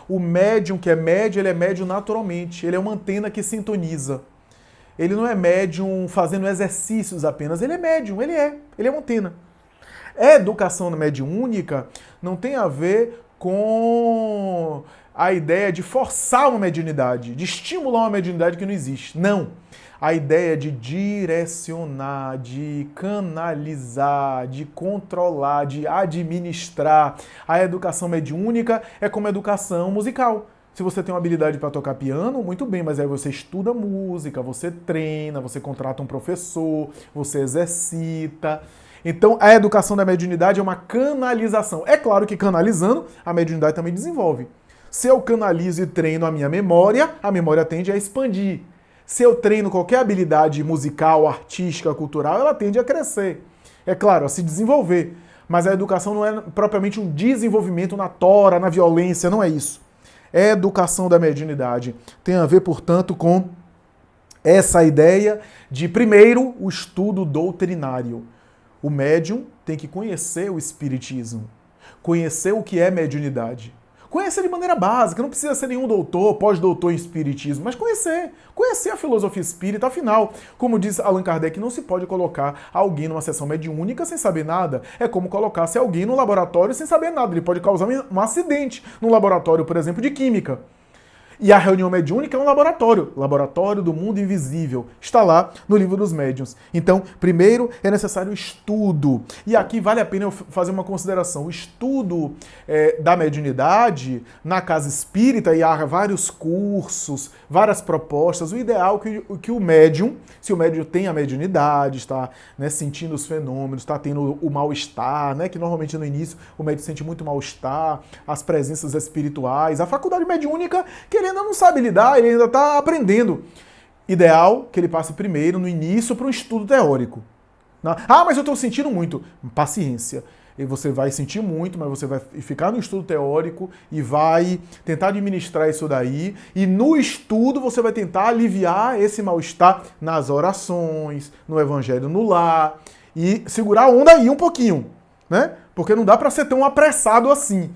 O médium que é médium, ele é médium naturalmente, ele é uma antena que sintoniza. Ele não é médium fazendo exercícios apenas, ele é médium, ele é uma antena. A educação mediúnica não tem a ver com a ideia de forçar uma mediunidade, de estimular uma mediunidade que não existe. Não. A ideia de direcionar, de canalizar, de controlar, de administrar. A educação mediúnica é como a educação musical. Se você tem uma habilidade para tocar piano, muito bem, mas aí você estuda música, você treina, você contrata um professor, você exercita. Então, a educação da mediunidade é uma canalização. É claro que canalizando, a mediunidade também desenvolve. Se eu canalizo e treino a memória tende a expandir. Se eu treino qualquer habilidade musical, artística, cultural, ela tende a crescer. É claro, a se desenvolver. Mas a educação não é propriamente um desenvolvimento na tora, na violência, não é isso. É educação da mediunidade. Tem a ver, portanto, com essa ideia de, primeiro, o estudo doutrinário. O médium tem que conhecer o espiritismo, conhecer o que é mediunidade. Conhecer de maneira básica, não precisa ser nenhum doutor, pós-doutor em espiritismo, mas conhecer a filosofia espírita. Afinal, como diz Allan Kardec, não se pode colocar alguém numa sessão mediúnica sem saber nada. É como colocar-se alguém no laboratório sem saber nada. Ele pode causar um acidente num laboratório, por exemplo, de química. E a reunião mediúnica é um laboratório, laboratório do mundo invisível. Está lá no livro dos médiuns. Então, primeiro é necessário estudo. E aqui vale a pena eu fazer uma consideração. O estudo da mediunidade na casa espírita, e há vários cursos, várias propostas. O ideal é que o médium, se o médium tem a mediunidade, está, né, sentindo os fenômenos, está tendo o mal-estar, né, que normalmente no início o médium sente muito mal-estar, as presenças espirituais, a faculdade mediúnica que ele ainda não sabe lidar, ele ainda está aprendendo. Ideal que ele passe primeiro, no início, para um estudo teórico. Ah, mas eu estou sentindo muito. Paciência. E você vai sentir muito, mas você vai ficar no estudo teórico e vai tentar administrar isso daí. E no estudo você vai tentar aliviar esse mal-estar nas orações, no evangelho no lar. E segurar a onda aí um pouquinho, né? Porque não dá para ser tão apressado assim.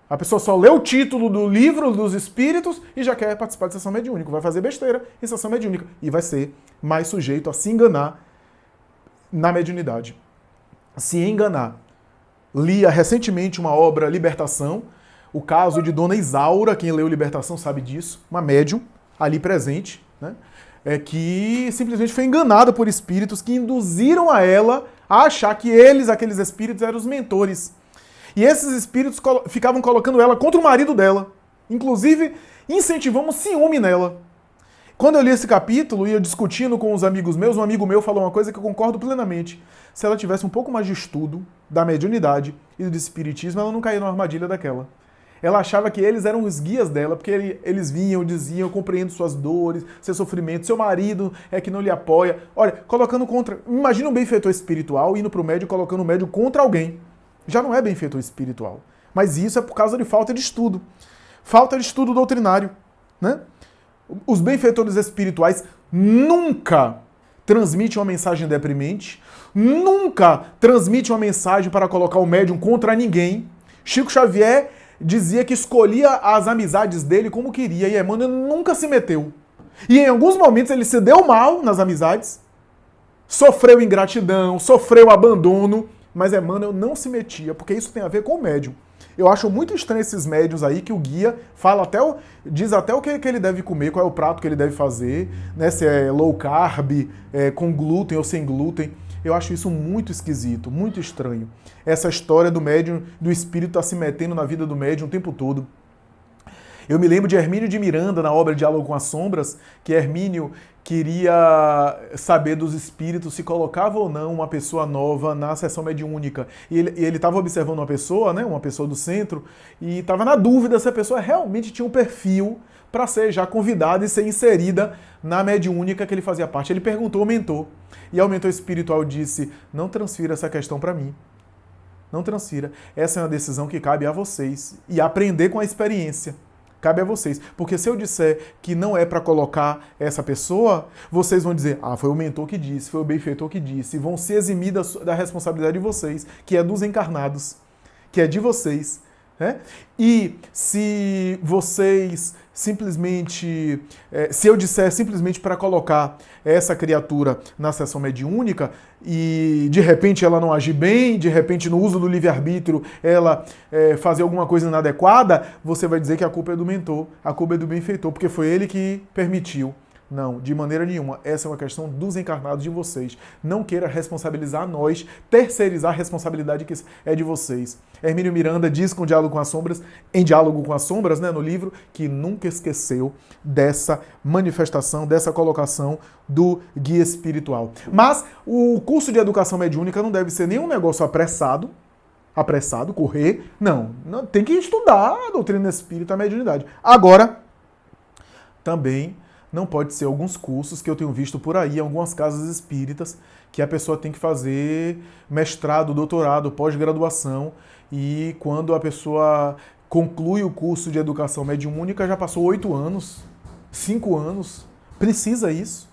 A pessoa só lê o título do livro dos espíritos e já quer participar de sessão mediúnica. Vai fazer besteira em sessão mediúnica. E vai ser mais sujeito a se enganar na mediunidade. Se enganar. Lia recentemente uma obra, Libertação, o caso de Dona Isaura, quem leu Libertação sabe disso, uma médium ali presente, né? Que simplesmente foi enganada por espíritos que induziram a ela a achar que aqueles espíritos, eram os mentores. E esses espíritos ficavam colocando ela contra o marido dela. Inclusive, incentivando um ciúme nela. Quando eu li esse capítulo e eu discutindo com os amigos meus, um amigo meu falou uma coisa que eu concordo plenamente. Se ela tivesse um pouco mais de estudo da mediunidade e do espiritismo, ela não caía numa armadilha daquela. Ela achava que eles eram os guias dela, porque eles vinham, diziam, eu compreendo suas dores, seu sofrimento, seu marido é que não lhe apoia. Olha, colocando contra... Imagina um benfeitor espiritual indo para o médium e colocando o médium contra alguém. Já não é benfeitor espiritual. Mas isso é por causa de falta de estudo. Falta de estudo doutrinário, né? Os benfeitores espirituais nunca transmitem uma mensagem deprimente, nunca transmitem uma mensagem para colocar o médium contra ninguém. Chico Xavier dizia que escolhia as amizades dele como queria e Emmanuel nunca se meteu. E em alguns momentos ele se deu mal nas amizades, sofreu ingratidão, sofreu abandono, mas Emmanuel não se metia, porque isso tem a ver com o médium. Eu acho muito estranho esses médiuns aí que o guia fala diz até o que ele deve comer, qual é o prato que ele deve fazer, né, se é low carb, com glúten ou sem glúten. Eu acho isso muito esquisito, muito estranho. Essa história do médium, do espírito tá se metendo na vida do médium o tempo todo. Eu me lembro de Hermínio de Miranda, na obra Diálogo com as Sombras, que Hermínio queria saber dos espíritos se colocava ou não uma pessoa nova na sessão mediúnica. E ele estava observando uma pessoa, né, uma pessoa do centro, e estava na dúvida se a pessoa realmente tinha um perfil para ser já convidada e ser inserida na mediúnica que ele fazia parte. Ele perguntou ao mentor, e o mentor espiritual disse, não transfira essa questão para mim. Não transfira. Essa é uma decisão que cabe a vocês. E aprender com a experiência. Cabe a vocês. Porque se eu disser que não é para colocar essa pessoa, vocês vão dizer, foi o mentor que disse, foi o benfeitor que disse. E vão se eximir da responsabilidade de vocês, que é dos encarnados, que é de vocês. Né? E se vocês simplesmente, se eu disser simplesmente para colocar essa criatura na sessão mediúnica e de repente ela não agir bem, de repente no uso do livre-arbítrio ela fazer alguma coisa inadequada, você vai dizer que a culpa é do mentor, a culpa é do benfeitor, porque foi ele que permitiu. Não, de maneira nenhuma. Essa é uma questão dos encarnados de vocês. Não queira responsabilizar nós, terceirizar a responsabilidade que é de vocês. Hermínio Miranda diz em Diálogo com as Sombras, né, no livro, que nunca esqueceu dessa manifestação, dessa colocação do guia espiritual. Mas o curso de educação mediúnica não deve ser nenhum negócio apressado, correr. Não, tem que estudar a doutrina espírita, a mediunidade. Agora, também não pode ser alguns cursos que eu tenho visto por aí, em algumas casas espíritas, que a pessoa tem que fazer mestrado, doutorado, pós-graduação, e quando a pessoa conclui o curso de educação mediúnica, já passou 8 anos, 5 anos. Precisa isso?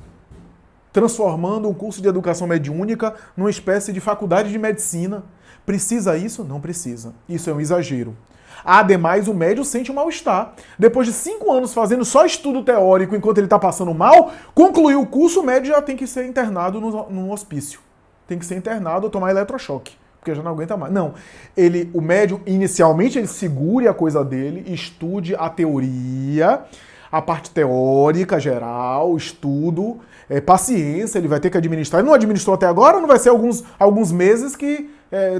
Transformando um curso de educação mediúnica numa espécie de faculdade de medicina. Precisa isso? Não precisa. Isso é um exagero. Ademais, o médium sente um mal-estar. Depois de 5 anos fazendo só estudo teórico enquanto ele está passando mal, concluiu o curso, o médium já tem que ser internado num hospício. Tem que ser internado ou tomar eletrochoque, porque já não aguenta mais. Não, o médium, inicialmente, ele segure a coisa dele, estude a teoria, a parte teórica, geral, estudo, paciência, ele vai ter que administrar. Ele não administrou até agora, não vai ser alguns meses que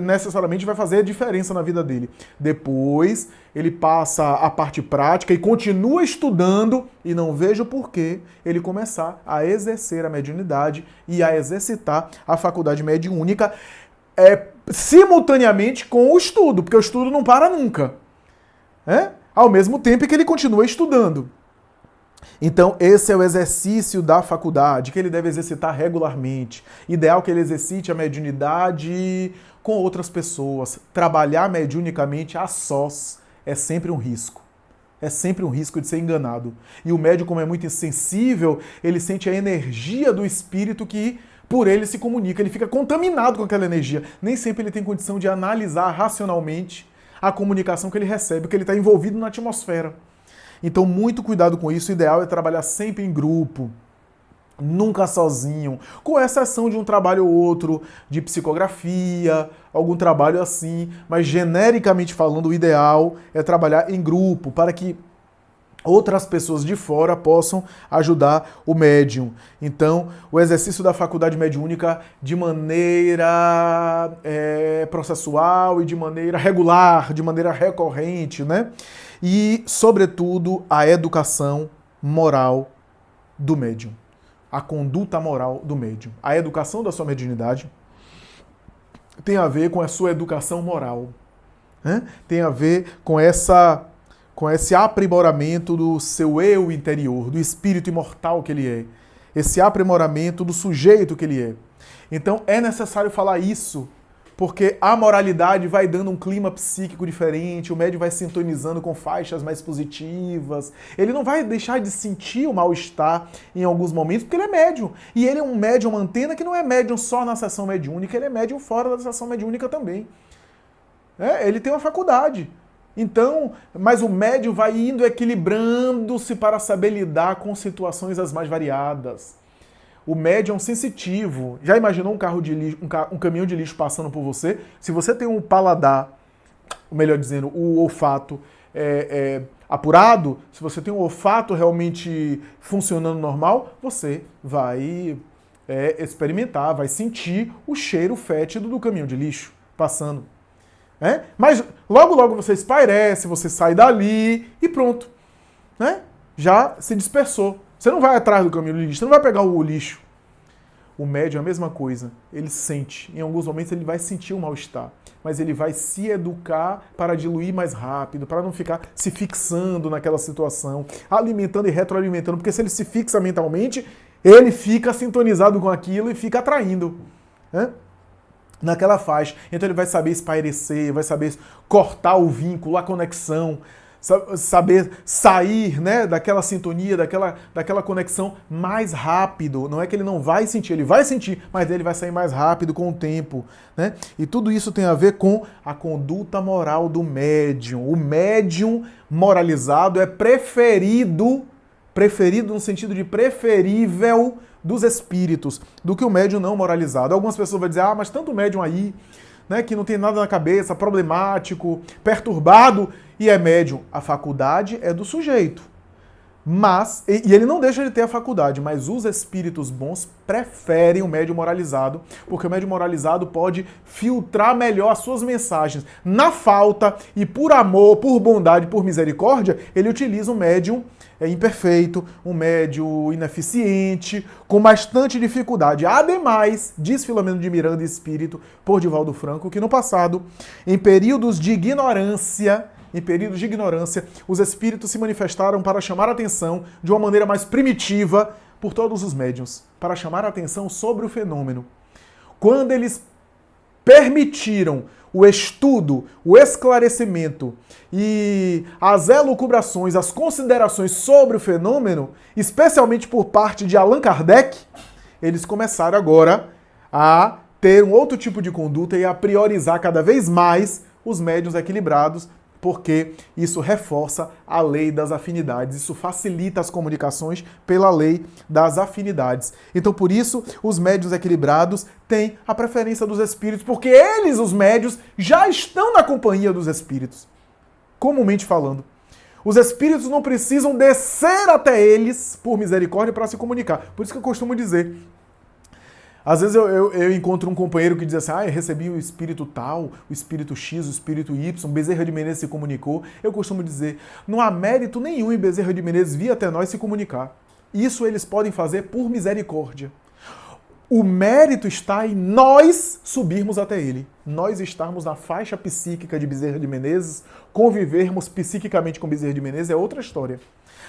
necessariamente vai fazer diferença na vida dele. Depois, ele passa a parte prática e continua estudando, e não vejo por que ele começar a exercer a mediunidade e a exercitar a faculdade mediúnica simultaneamente com o estudo, porque o estudo não para nunca. Ao mesmo tempo que ele continua estudando. Então, esse é o exercício da faculdade, que ele deve exercitar regularmente. Ideal que ele exercite a mediunidade com outras pessoas. Trabalhar mediunicamente a sós é sempre um risco. É sempre um risco de ser enganado. E o médium, como é muito insensível, ele sente a energia do espírito que por ele se comunica. Ele fica contaminado com aquela energia. Nem sempre ele tem condição de analisar racionalmente a comunicação que ele recebe, porque ele está envolvido na atmosfera. Então, muito cuidado com isso. O ideal é trabalhar sempre em grupo, nunca sozinho, com exceção de um trabalho ou outro de psicografia, algum trabalho assim, mas genericamente falando, o ideal é trabalhar em grupo, para que outras pessoas de fora possam ajudar o médium. Então, o exercício da faculdade mediúnica de maneira processual e de maneira regular, de maneira recorrente, né? E, sobretudo, a educação moral do médium. A conduta moral do médium. A educação da sua mediunidade tem a ver com a sua educação moral. Né? Tem a ver com esse aprimoramento do seu eu interior, do espírito imortal que ele é. Esse aprimoramento do sujeito que ele é. Então, é necessário falar isso, porque a moralidade vai dando um clima psíquico diferente, o médium vai sintonizando com faixas mais positivas, ele não vai deixar de sentir o mal-estar em alguns momentos, porque ele é médium. E ele é um médium antena que não é médium só na sessão mediúnica, ele é médium fora da sessão mediúnica também. Ele tem uma faculdade. Então, mas o médium vai indo equilibrando-se para saber lidar com situações as mais variadas. O médium é um sensitivo. Já imaginou um carro de lixo, um caminhão de lixo passando por você? Se você tem um paladar, ou melhor dizendo, o olfato apurado, se você tem um olfato realmente funcionando normal, você vai experimentar, vai sentir o cheiro fétido do caminhão de lixo passando. Mas logo, logo você espairece, você sai dali e pronto. Já se dispersou. Você não vai atrás do caminhão de lixo, você não vai pegar o lixo. O médium é a mesma coisa. Ele sente. Em alguns momentos ele vai sentir o mal-estar. Mas ele vai se educar para diluir mais rápido, para não ficar se fixando naquela situação, alimentando e retroalimentando. Porque se ele se fixa mentalmente, ele fica sintonizado com aquilo e fica atraindo. Naquela faixa. Então ele vai saber espairecer, vai saber cortar o vínculo, a conexão, saber sair, daquela sintonia, daquela conexão mais rápido. Não é que ele não vai sentir, ele vai sentir, mas ele vai sair mais rápido com o tempo. E tudo isso tem a ver com a conduta moral do médium. O médium moralizado é preferido no sentido de preferível dos espíritos, do que o médium não moralizado. Algumas pessoas vão dizer, mas tanto médium aí, que não tem nada na cabeça, problemático, perturbado, e é médium. A faculdade é do sujeito. Mas, e ele não deixa de ter a faculdade, mas os espíritos bons preferem o médium moralizado, porque o médium moralizado pode filtrar melhor as suas mensagens. Na falta, e por amor, por bondade, por misericórdia, ele utiliza um médium imperfeito, um médium ineficiente, com bastante dificuldade. Ademais, diz Filomeno de Miranda, espírito, por Divaldo Franco, que no passado, em períodos de ignorância, os espíritos se manifestaram para chamar a atenção de uma maneira mais primitiva por todos os médiuns, para chamar a atenção sobre o fenômeno. Quando eles permitiram o estudo, o esclarecimento e as elucubrações, as considerações sobre o fenômeno, especialmente por parte de Allan Kardec, eles começaram agora a ter um outro tipo de conduta e a priorizar cada vez mais os médiuns equilibrados, porque isso reforça a lei das afinidades, isso facilita as comunicações pela lei das afinidades. Então, por isso, os médiuns equilibrados têm a preferência dos espíritos, porque eles, os médiuns, já estão na companhia dos espíritos, comumente falando. Os espíritos não precisam descer até eles por misericórdia para se comunicar. Por isso que eu costumo dizer. Às vezes eu encontro um companheiro que diz assim, eu recebi o espírito tal, o espírito X, o espírito Y, Bezerra de Menezes se comunicou. Eu costumo dizer, não há mérito nenhum em Bezerra de Menezes vir até nós se comunicar. Isso eles podem fazer por misericórdia. O mérito está em nós subirmos até ele. Nós estarmos na faixa psíquica de Bezerra de Menezes, convivermos psiquicamente com Bezerra de Menezes é outra história.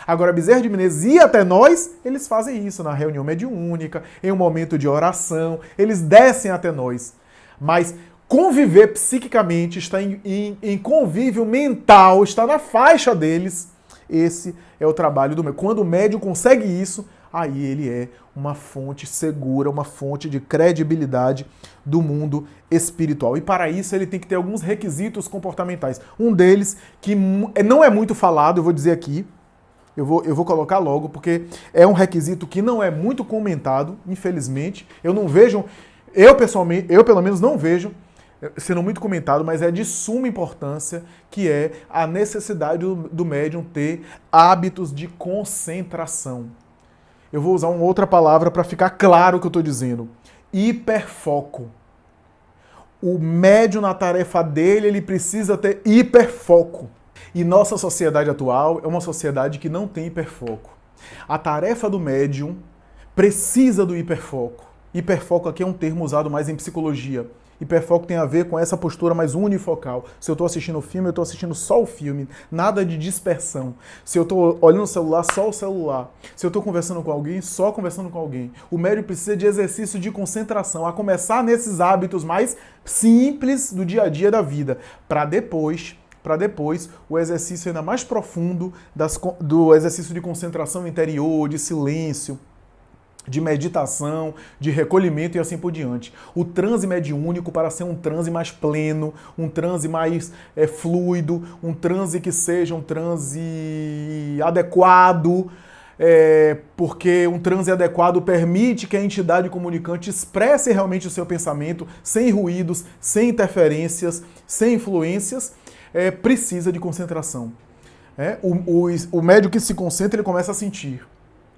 Agora, Bezerra de Menezes ir até nós, eles fazem isso na reunião mediúnica, em um momento de oração, eles descem até nós. Mas conviver psiquicamente, está em convívio mental, está na faixa deles, esse é o trabalho do médium. Quando o médium consegue isso, aí ele é uma fonte segura, uma fonte de credibilidade do mundo espiritual. E para isso ele tem que ter alguns requisitos comportamentais. Um deles, que não é muito falado, eu vou dizer aqui, eu vou colocar logo, porque é um requisito que não é muito comentado, infelizmente. Eu não vejo, eu pelo menos não vejo sendo muito comentado, mas é de suma importância, que é a necessidade do médium ter hábitos de concentração. Eu vou usar uma outra palavra para ficar claro o que eu estou dizendo. Hiperfoco. O médium na tarefa dele, ele precisa ter hiperfoco. E nossa sociedade atual é uma sociedade que não tem hiperfoco. A tarefa do médium precisa do hiperfoco. Hiperfoco aqui é um termo usado mais em psicologia. Hiperfoco tem a ver com essa postura mais unifocal. Se eu estou assistindo o filme, eu estou assistindo só o filme. Nada de dispersão. Se eu estou olhando o celular, só o celular. Se eu estou conversando com alguém, só conversando com alguém. O médium precisa de exercício de concentração, a começar nesses hábitos mais simples do dia a dia da vida, para depois o exercício ainda mais profundo do exercício de concentração interior, de silêncio, de meditação, de recolhimento e assim por diante. O transe mediúnico para ser um transe mais pleno, um transe mais fluido, um transe que seja um transe adequado, porque um transe adequado permite que a entidade comunicante expresse realmente o seu pensamento sem ruídos, sem interferências, sem influências, precisa de concentração. O médium que se concentra, ele começa a sentir.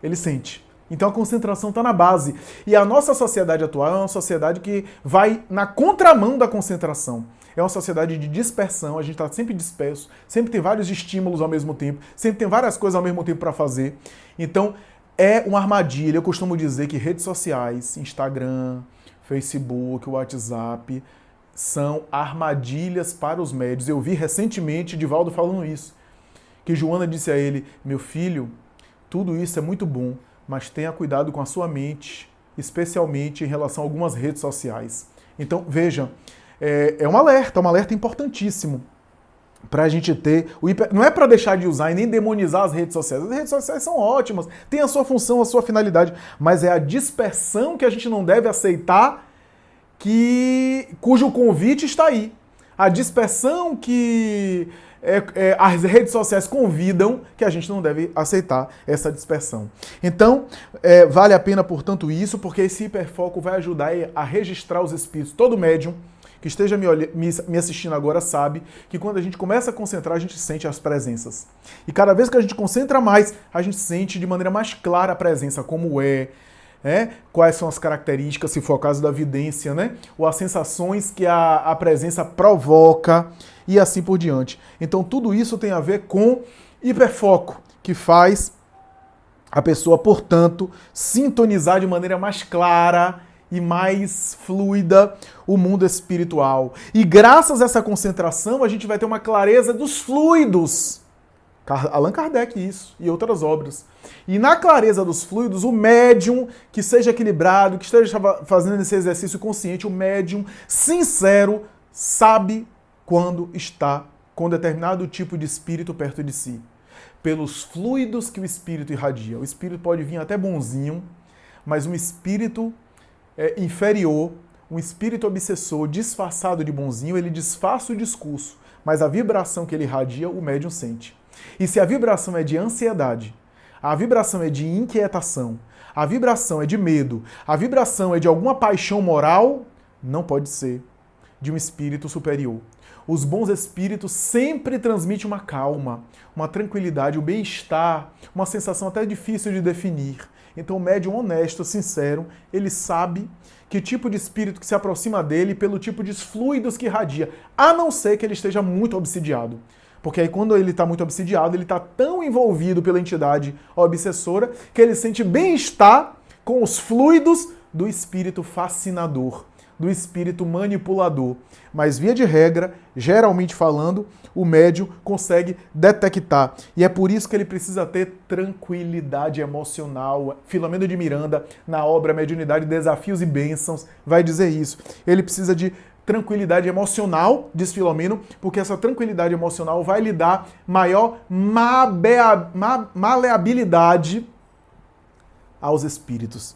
Ele sente. Então a concentração está na base. E a nossa sociedade atual é uma sociedade que vai na contramão da concentração. É uma sociedade de dispersão, a gente está sempre disperso, sempre tem vários estímulos ao mesmo tempo, sempre tem várias coisas ao mesmo tempo para fazer. Então é uma armadilha. Eu costumo dizer que redes sociais, Instagram, Facebook, WhatsApp, são armadilhas para os médios. Eu vi recentemente Divaldo falando isso, que Joana disse a ele, meu filho, tudo isso é muito bom, mas tenha cuidado com a sua mente, especialmente em relação a algumas redes sociais. Então, veja, é um alerta importantíssimo para a gente ter... Não é para deixar de usar e nem demonizar as redes sociais. As redes sociais são ótimas, têm a sua função, a sua finalidade, mas é a dispersão que a gente não deve aceitar, cujo convite está aí. A dispersão que... as redes sociais convidam, que a gente não deve aceitar essa dispersão. Então, vale a pena, portanto, isso, porque esse hiperfoco vai ajudar a registrar os espíritos. Todo médium que esteja me assistindo agora sabe que quando a gente começa a concentrar, a gente sente as presenças. E cada vez que a gente concentra mais, a gente sente de maneira mais clara a presença, como quais são as características, se for o caso da vidência, ou as sensações que a presença provoca, e assim por diante. Então tudo isso tem a ver com hiperfoco, que faz a pessoa, portanto, sintonizar de maneira mais clara e mais fluida o mundo espiritual. E graças a essa concentração, a gente vai ter uma clareza dos fluidos. Allan Kardec, isso, e outras obras. E na clareza dos fluidos, o médium que seja equilibrado, que esteja fazendo esse exercício consciente, o médium sincero, sabe quando está com determinado tipo de espírito perto de si. Pelos fluidos que o espírito irradia. O espírito pode vir até bonzinho, mas um espírito inferior, um espírito obsessor disfarçado de bonzinho, ele disfarça o discurso, mas a vibração que ele irradia, o médium sente. E se a vibração é de ansiedade, a vibração é de inquietação, a vibração é de medo, a vibração é de alguma paixão moral, não pode ser de um espírito superior. Os bons espíritos sempre transmitem uma calma, uma tranquilidade, um bem-estar, uma sensação até difícil de definir. Então o médium honesto, sincero, ele sabe que tipo de espírito que se aproxima dele pelo tipo de fluidos que irradia, a não ser que ele esteja muito obsidiado. Porque aí quando ele está muito obsidiado, ele está tão envolvido pela entidade obsessora que ele sente bem-estar com os fluidos do espírito fascinador, do espírito manipulador. Mas via de regra, geralmente falando, o médium consegue detectar. E é por isso que ele precisa ter tranquilidade emocional. Filomeno de Miranda, na obra Mediunidade, Desafios e Bênçãos, vai dizer isso. Ele precisa de tranquilidade emocional, diz Filomeno, porque essa tranquilidade emocional vai lhe dar maior maleabilidade aos espíritos.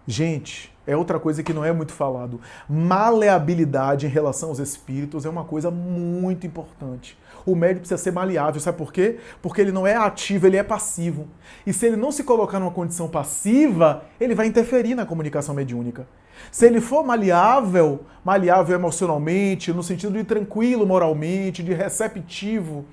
Gente, é outra coisa que não é muito falado. Maleabilidade em relação aos espíritos é uma coisa muito importante. O médium precisa ser maleável, sabe por quê? Porque ele não é ativo, ele é passivo. E se ele não se colocar numa condição passiva, ele vai interferir na comunicação mediúnica. Se ele for maleável emocionalmente, no sentido de tranquilo moralmente, de receptivo.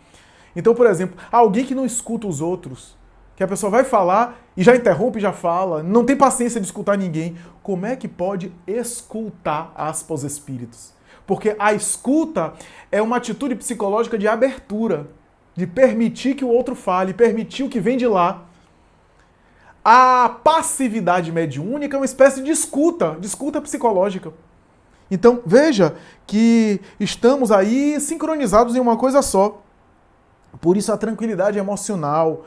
Então, por exemplo, alguém que não escuta os outros, que a pessoa vai falar e já interrompe e já fala, não tem paciência de escutar ninguém. Como é que pode escutar, aspas, espíritos? Porque a escuta é uma atitude psicológica de abertura, de permitir que o outro fale, permitir o que vem de lá. A passividade mediúnica é uma espécie de escuta psicológica. Então, veja que estamos aí sincronizados em uma coisa só. Por isso a tranquilidade emocional,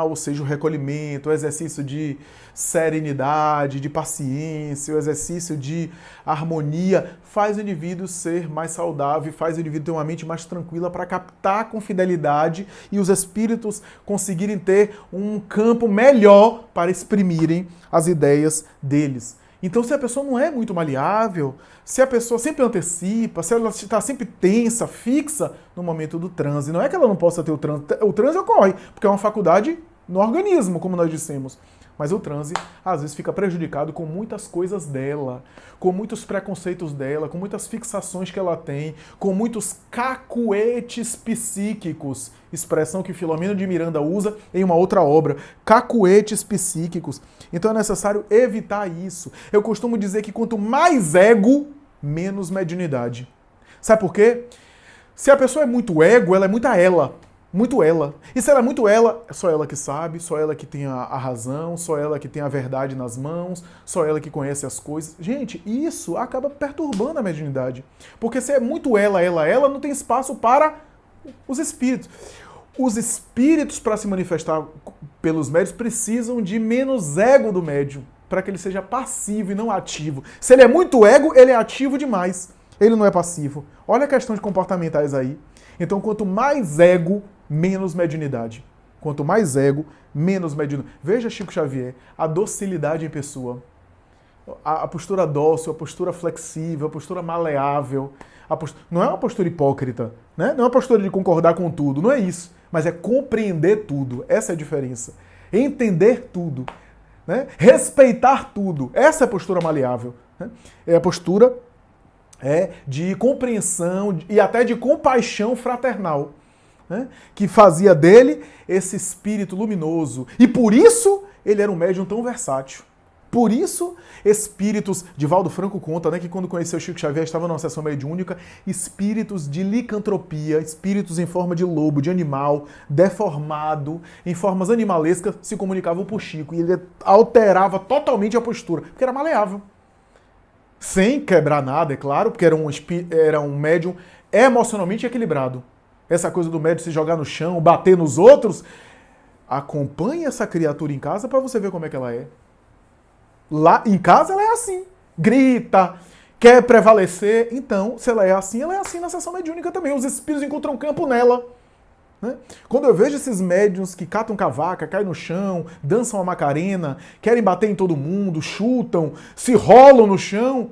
ou seja, o recolhimento, o exercício de serenidade, de paciência, o exercício de harmonia, faz o indivíduo ser mais saudável, faz o indivíduo ter uma mente mais tranquila para captar com fidelidade e os espíritos conseguirem ter um campo melhor para exprimirem as ideias deles. Então, se a pessoa não é muito maleável, se a pessoa sempre antecipa, se ela está sempre tensa, fixa no momento do transe, não é que ela não possa ter o transe ocorre, porque é uma faculdade no organismo, como nós dissemos. Mas o transe, às vezes, fica prejudicado com muitas coisas dela, com muitos preconceitos dela, com muitas fixações que ela tem, com muitos cacuetes psíquicos, expressão que Filomeno de Miranda usa em uma outra obra, cacuetes psíquicos. Então é necessário evitar isso. Eu costumo dizer que quanto mais ego, menos mediunidade. Sabe por quê? Se a pessoa é muito ego, ela é muita ela. Muito ela. E se ela é muito ela, é só ela que sabe, só ela que tem a razão, só ela que tem a verdade nas mãos, só ela que conhece as coisas. Gente, isso acaba perturbando a mediunidade. Porque se é muito ela, não tem espaço para os espíritos. Os espíritos, para se manifestar pelos médiuns, precisam de menos ego do médium, para que ele seja passivo e não ativo. Se ele é muito ego, ele é ativo demais. Ele não é passivo. Olha a questão de comportamentais aí. Então, quanto mais ego, menos mediunidade. Quanto mais ego, menos mediunidade. Veja Chico Xavier, a docilidade em pessoa. A postura dócil, a postura flexível, a postura maleável. Não é uma postura hipócrita, né? Não é uma postura de concordar com tudo, não é isso. Mas é compreender tudo. Essa é a diferença. Entender tudo. Né? Respeitar tudo. Essa é a postura maleável. Né? É a postura de compreensão e até de compaixão fraternal. Né? Que fazia dele esse espírito luminoso. E por isso ele era um médium tão versátil. Por isso, espíritos, Divaldo Franco conta, né, que quando conheceu Chico Xavier estava numa sessão mediúnica, espíritos de licantropia, espíritos em forma de lobo, de animal, deformado, em formas animalescas, se comunicavam por Chico. E ele alterava totalmente a postura, porque era maleável. Sem quebrar nada, é claro, porque era um médium emocionalmente equilibrado. Essa coisa do médium se jogar no chão, bater nos outros, acompanhe essa criatura em casa para você ver como é que ela é. Lá em casa ela é assim, grita, quer prevalecer. Então, se ela é assim na sessão mediúnica também. Os espíritos encontram campo nela. Né? Quando eu vejo esses médiuns que catam cavaca, caem no chão, dançam a Macarena, querem bater em todo mundo, chutam, se rolam no chão,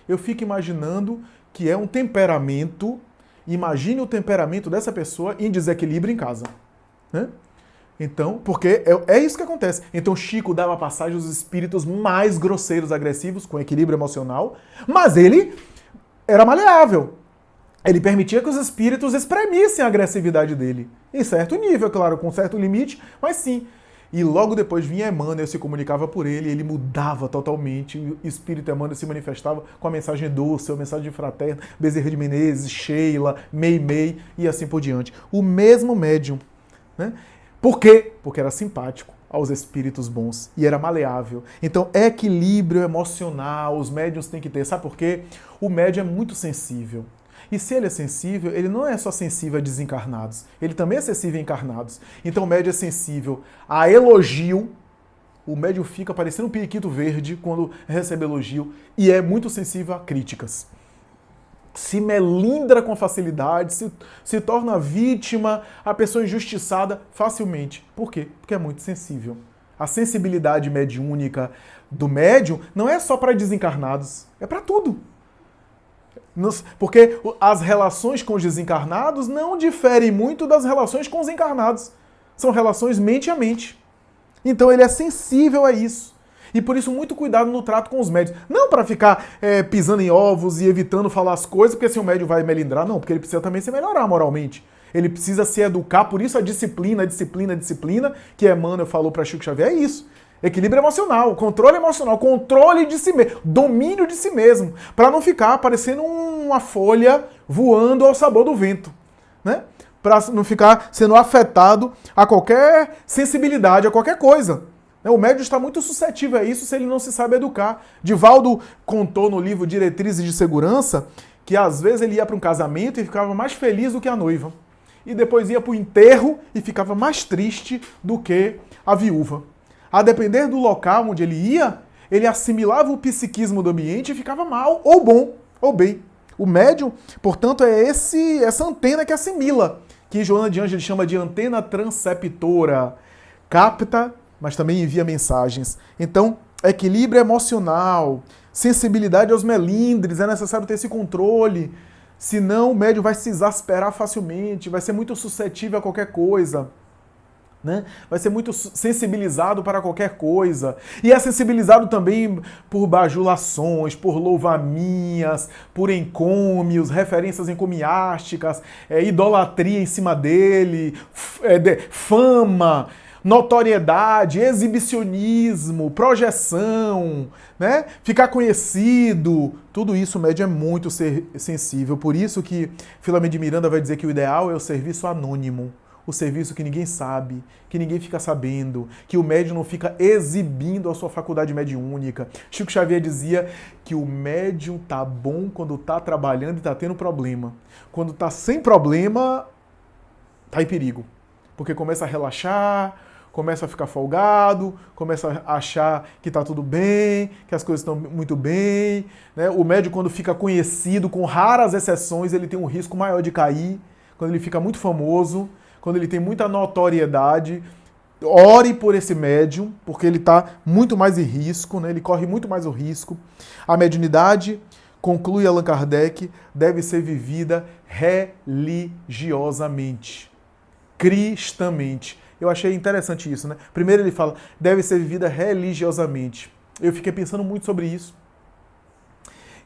eu fico imaginando que é um temperamento. Imagine o temperamento dessa pessoa em desequilíbrio em casa. Né? Então, porque é isso que acontece. Então Chico dava passagem aos espíritos mais grosseiros, agressivos, com equilíbrio emocional, mas ele era maleável. Ele permitia que os espíritos espremissem a agressividade dele. Em certo nível, claro, com certo limite, mas sim. E logo depois vinha Emmanuel, se comunicava por ele, ele mudava totalmente. O espírito Emmanuel se manifestava com a mensagem doce, a mensagem fraterna, Bezerra de Menezes, Sheila, Meimei e assim por diante. O mesmo médium. Né? Por quê? Porque era simpático aos espíritos bons e era maleável. Então, equilíbrio emocional, os médiuns têm que ter. Sabe por quê? O médium é muito sensível. E se ele é sensível, ele não é só sensível a desencarnados, ele também é sensível a encarnados. Então o médium é sensível a elogio, o médium fica parecendo um periquito verde quando recebe elogio, e é muito sensível a críticas. Se melindra com facilidade, se torna vítima, a pessoa injustiçada facilmente. Por quê? Porque é muito sensível. A sensibilidade mediúnica do médium não é só para desencarnados, é para tudo. Porque as relações com os desencarnados não diferem muito das relações com os encarnados. São relações mente a mente. Então ele é sensível a isso. E por isso muito cuidado no trato com os médios. Não para ficar pisando em ovos e evitando falar as coisas, porque assim o médium vai melindrar. Não, porque ele precisa também se melhorar moralmente. Ele precisa se educar, por isso a disciplina, que Emmanuel falou para Chico Xavier, é isso. Equilíbrio emocional, controle de si mesmo, domínio de si mesmo, para não ficar parecendo uma folha voando ao sabor do vento, né? Para não ficar sendo afetado a qualquer sensibilidade, a qualquer coisa. O médium está muito suscetível a isso se ele não se sabe educar. Divaldo contou no livro Diretrizes de Segurança que às vezes ele ia para um casamento e ficava mais feliz do que a noiva. E depois ia para o enterro e ficava mais triste do que a viúva. A depender do local onde ele ia, ele assimilava o psiquismo do ambiente e ficava mal, ou bom, ou bem. O médium, portanto, é essa antena que assimila, que Joana de Ângeles chama de antena transceptora. Capta, mas também envia mensagens. Então, equilíbrio emocional, sensibilidade aos melindres, é necessário ter esse controle. Senão o médium vai se exasperar facilmente, vai ser muito suscetível a qualquer coisa. Né? Vai ser muito sensibilizado para qualquer coisa. E é sensibilizado também por bajulações, por louvaminhas, por encômios, referências encomiásticas, idolatria em cima dele, fama, notoriedade, exibicionismo, projeção, né? Ficar conhecido. Tudo isso o médium é muito sensível. Por isso que Filomeno de Miranda vai dizer que o ideal é o serviço anônimo. O serviço que ninguém sabe, que ninguém fica sabendo, que o médium não fica exibindo a sua faculdade mediúnica. Chico Xavier dizia que o médium tá bom quando tá trabalhando e tá tendo problema. Quando tá sem problema, tá em perigo. Porque começa a relaxar, começa a ficar folgado, começa a achar que tá tudo bem, que as coisas estão muito bem. Né? O médium, quando fica conhecido, com raras exceções, ele tem um risco maior de cair. Quando ele fica muito famoso, quando ele tem muita notoriedade, ore por esse médium, porque ele está muito mais em risco, né? Ele corre muito mais o risco. A mediunidade, conclui Allan Kardec, deve ser vivida religiosamente, cristamente. Eu achei interessante isso, né? Primeiro ele fala, deve ser vivida religiosamente. Eu fiquei pensando muito sobre isso.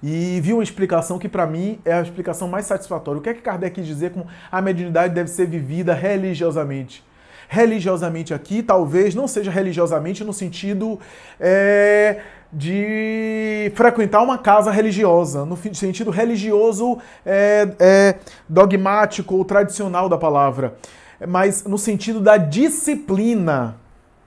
E vi uma explicação que, para mim, é a explicação mais satisfatória. O que é que Kardec quis dizer com a mediunidade deve ser vivida religiosamente? Religiosamente aqui, talvez não seja religiosamente no sentido de frequentar uma casa religiosa, no sentido religioso dogmático ou tradicional da palavra, mas no sentido da disciplina.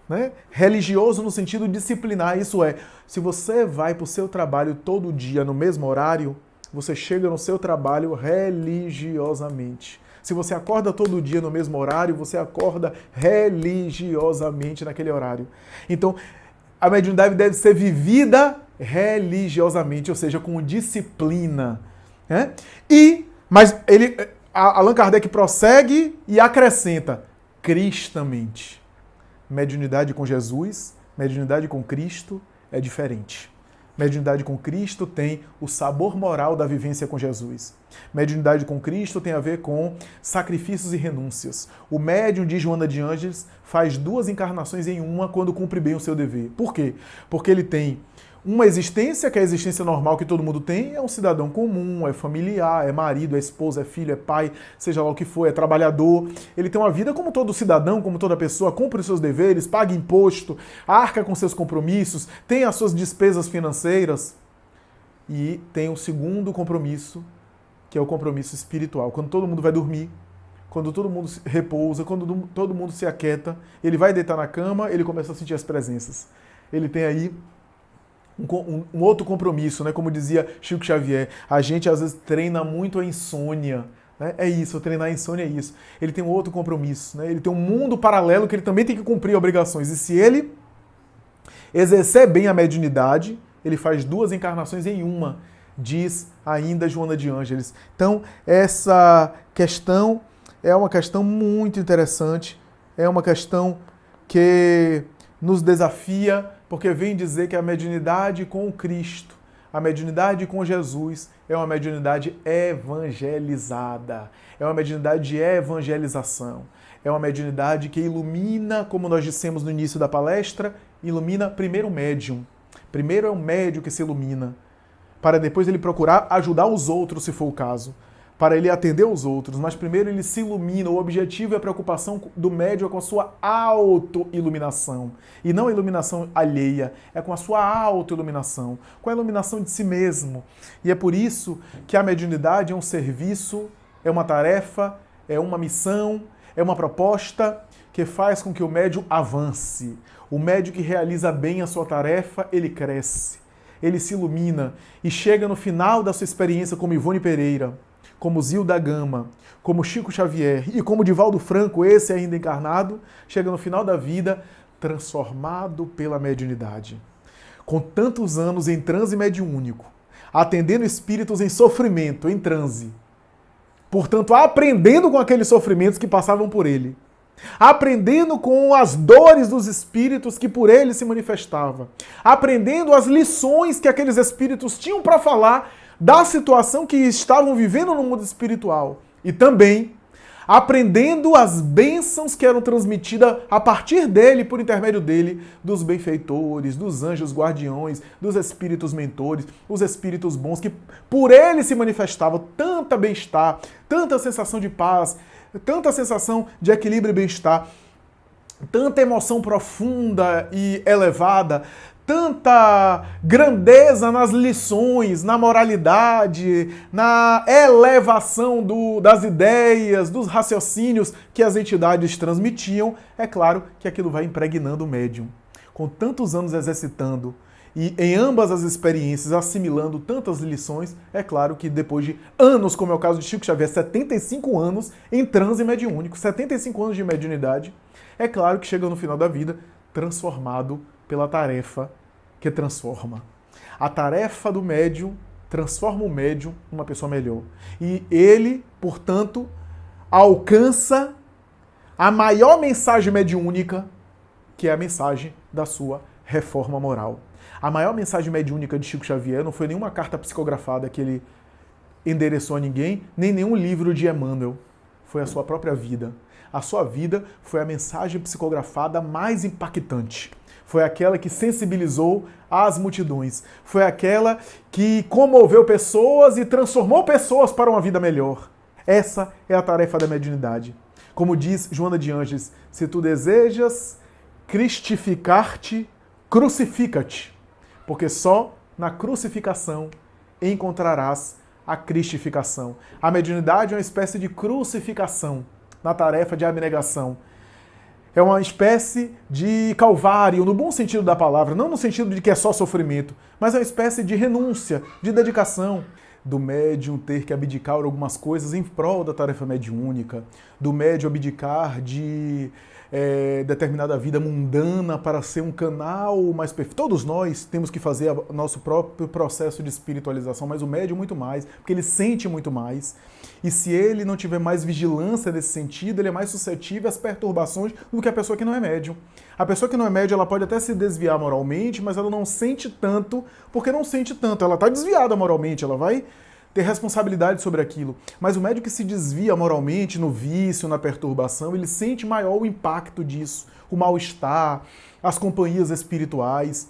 Né? Religioso no sentido disciplinar, isso é, se você vai para o seu trabalho todo dia no mesmo horário, você chega no seu trabalho religiosamente. Se você acorda todo dia no mesmo horário, você acorda religiosamente naquele horário. Então, a mediunidade deve ser vivida religiosamente, ou seja, com disciplina. Né? Mas Allan Kardec prossegue e acrescenta, cristamente. Mediunidade com Jesus, mediunidade com Cristo é diferente. Mediunidade com Cristo tem o sabor moral da vivência com Jesus. Mediunidade com Cristo tem a ver com sacrifícios e renúncias. O médium de Joana de Ângeles faz 2 encarnações em uma quando cumpre bem o seu dever. Por quê? Porque ele tem uma existência, que é a existência normal que todo mundo tem, é um cidadão comum, é familiar, é marido, é esposa, é filho, é pai, seja lá o que for, é trabalhador. Ele tem uma vida como todo cidadão, como toda pessoa, cumpre os seus deveres, paga imposto, arca com seus compromissos, tem as suas despesas financeiras. E tem um segundo compromisso, que é o compromisso espiritual. Quando todo mundo vai dormir, quando todo mundo repousa, quando todo mundo se aquieta, ele vai deitar na cama, ele começa a sentir as presenças. Ele tem aí um outro compromisso, né? Como dizia Chico Xavier, a gente às vezes treina muito a insônia. Né? É isso, treinar a insônia é isso. Ele tem um outro compromisso, né? Ele tem um mundo paralelo que ele também tem que cumprir obrigações. E se ele exercer bem a mediunidade, ele faz 2 encarnações em uma, diz ainda Joana de Ângeles. Então, essa questão é uma questão muito interessante, é uma questão que nos desafia, porque vem dizer que a mediunidade com o Cristo, a mediunidade com Jesus, é uma mediunidade evangelizada, é uma mediunidade de evangelização, é uma mediunidade que ilumina, como nós dissemos no início da palestra, ilumina primeiro o médium. Primeiro é o médium que se ilumina, para depois ele procurar ajudar os outros, se for o caso, para ele atender os outros, mas primeiro ele se ilumina. O objetivo e a preocupação do médium é com a sua auto-iluminação, e não a iluminação alheia, é com a sua auto-iluminação, com a iluminação de si mesmo. E é por isso que a mediunidade é um serviço, é uma tarefa, é uma missão, é uma proposta que faz com que o médium avance. O médium que realiza bem a sua tarefa, ele cresce, ele se ilumina e chega no final da sua experiência como Ivone Pereira, como Zilda Gama, como Chico Xavier e como Divaldo Franco, esse ainda encarnado, chega no final da vida transformado pela mediunidade. Com tantos anos em transe mediúnico, atendendo espíritos em sofrimento, em transe, portanto, aprendendo com aqueles sofrimentos que passavam por ele, aprendendo com as dores dos espíritos que por ele se manifestavam, aprendendo as lições que aqueles espíritos tinham para falar da situação que estavam vivendo no mundo espiritual, e também aprendendo as bênçãos que eram transmitidas a partir dele, por intermédio dele, dos benfeitores, dos anjos guardiões, dos espíritos mentores, os espíritos bons que por ele se manifestavam tanta bem-estar, tanta sensação de paz, tanta sensação de equilíbrio e bem-estar, tanta emoção profunda e elevada, tanta grandeza nas lições, na moralidade, na elevação das ideias, dos raciocínios que as entidades transmitiam. É claro que aquilo vai impregnando o médium. Com tantos anos exercitando e em ambas as experiências assimilando tantas lições, é claro que depois de anos, como é o caso de Chico Xavier, 75 anos em transe mediúnico, 75 anos de mediunidade, é claro que chega no final da vida transformado pela tarefa que transforma. A tarefa do médium transforma o médium numa pessoa melhor. E ele, portanto, alcança a maior mensagem mediúnica, que é a mensagem da sua reforma moral. A maior mensagem mediúnica de Chico Xavier não foi nenhuma carta psicografada que ele endereçou a ninguém, nem nenhum livro de Emmanuel. Foi a sua própria vida. A sua vida foi a mensagem psicografada mais impactante. Foi aquela que sensibilizou as multidões. Foi aquela que comoveu pessoas e transformou pessoas para uma vida melhor. Essa é a tarefa da mediunidade. Como diz Joana de Ângeles, se tu desejas cristificar-te, crucifica-te, porque só na crucificação encontrarás a cristificação. A mediunidade é uma espécie de crucificação na tarefa de abnegação. É uma espécie de calvário, no bom sentido da palavra, não no sentido de que é só sofrimento, mas é uma espécie de renúncia, de dedicação, do médium ter que abdicar de algumas coisas em prol da tarefa mediúnica, do médium abdicar de determinada vida mundana para ser um canal mais perfeito. Todos nós temos que fazer o nosso próprio processo de espiritualização, mas o médium muito mais, porque ele sente muito mais. E se ele não tiver mais vigilância nesse sentido, ele é mais suscetível às perturbações do que a pessoa que não é médium. A pessoa que não é médium, ela pode até se desviar moralmente, mas ela não sente tanto, porque não sente tanto. Ela está desviada moralmente, ela vai ter responsabilidade sobre aquilo. Mas o médium que se desvia moralmente no vício, na perturbação, ele sente maior o impacto disso, o mal-estar, as companhias espirituais.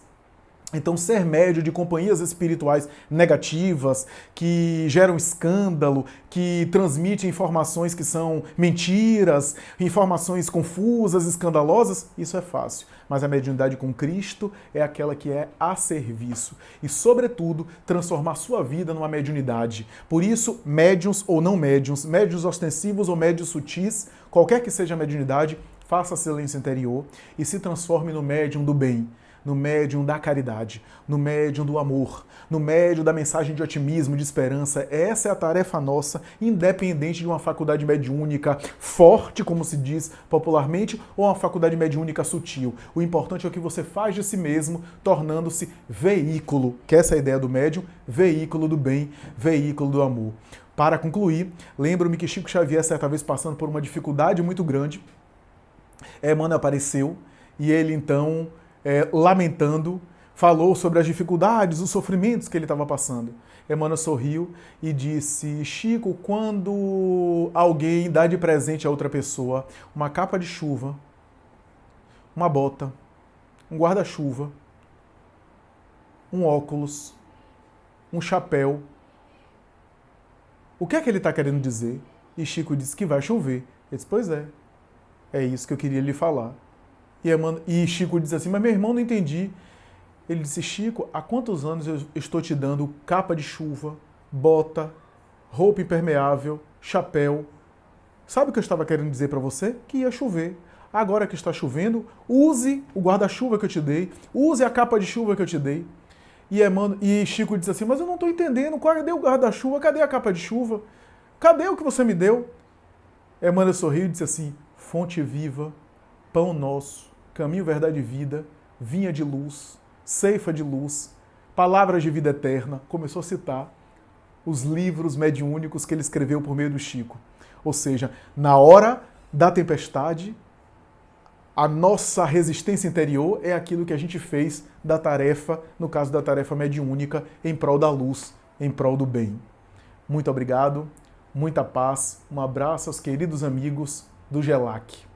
Então, ser médio de companhias espirituais negativas, que geram escândalo, que transmitem informações que são mentiras, informações confusas, escandalosas, isso é fácil. Mas a mediunidade com Cristo é aquela que é a serviço. E, sobretudo, transformar sua vida numa mediunidade. Por isso, médiuns ou não médiuns, médiuns ostensivos ou médiuns sutis, qualquer que seja a mediunidade, faça silêncio interior e se transforme no médium do bem, no médium da caridade, no médium do amor, no médium da mensagem de otimismo, de esperança. Essa é a tarefa nossa, independente de uma faculdade mediúnica forte, como se diz popularmente, ou uma faculdade mediúnica sutil. O importante é o que você faz de si mesmo, tornando-se veículo, que essa é a ideia do médium, veículo do bem, veículo do amor. Para concluir, lembro-me que Chico Xavier, certa vez passando por uma dificuldade muito grande, Emmanuel apareceu e ele então, lamentando, falou sobre as dificuldades, os sofrimentos que ele estava passando. Emmanuel sorriu e disse: Chico, quando alguém dá de presente a outra pessoa uma capa de chuva, uma bota, um guarda-chuva, um óculos, um chapéu, o que é que ele está querendo dizer? E Chico disse que vai chover. Ele disse: pois é isso que eu queria lhe falar. E Chico disse assim: mas meu irmão, não entendi. Ele disse: Chico, há quantos anos eu estou te dando capa de chuva, bota, roupa impermeável, chapéu? Sabe o que eu estava querendo dizer para você? Que ia chover. Agora que está chovendo, use o guarda-chuva que eu te dei, use a capa de chuva que eu te dei. E Chico disse assim: mas eu não estou entendendo, cadê o guarda-chuva, cadê a capa de chuva? Cadê o que você me deu? Emmanuel sorriu e disse assim: fonte viva, pão nosso, caminho, verdade e vida, vinha de luz, ceifa de luz, palavras de vida eterna. Começou a citar os livros mediúnicos que ele escreveu por meio do Chico. Ou seja, na hora da tempestade, a nossa resistência interior é aquilo que a gente fez da tarefa, no caso da tarefa mediúnica, em prol da luz, em prol do bem. Muito obrigado, muita paz, um abraço aos queridos amigos do GELAC.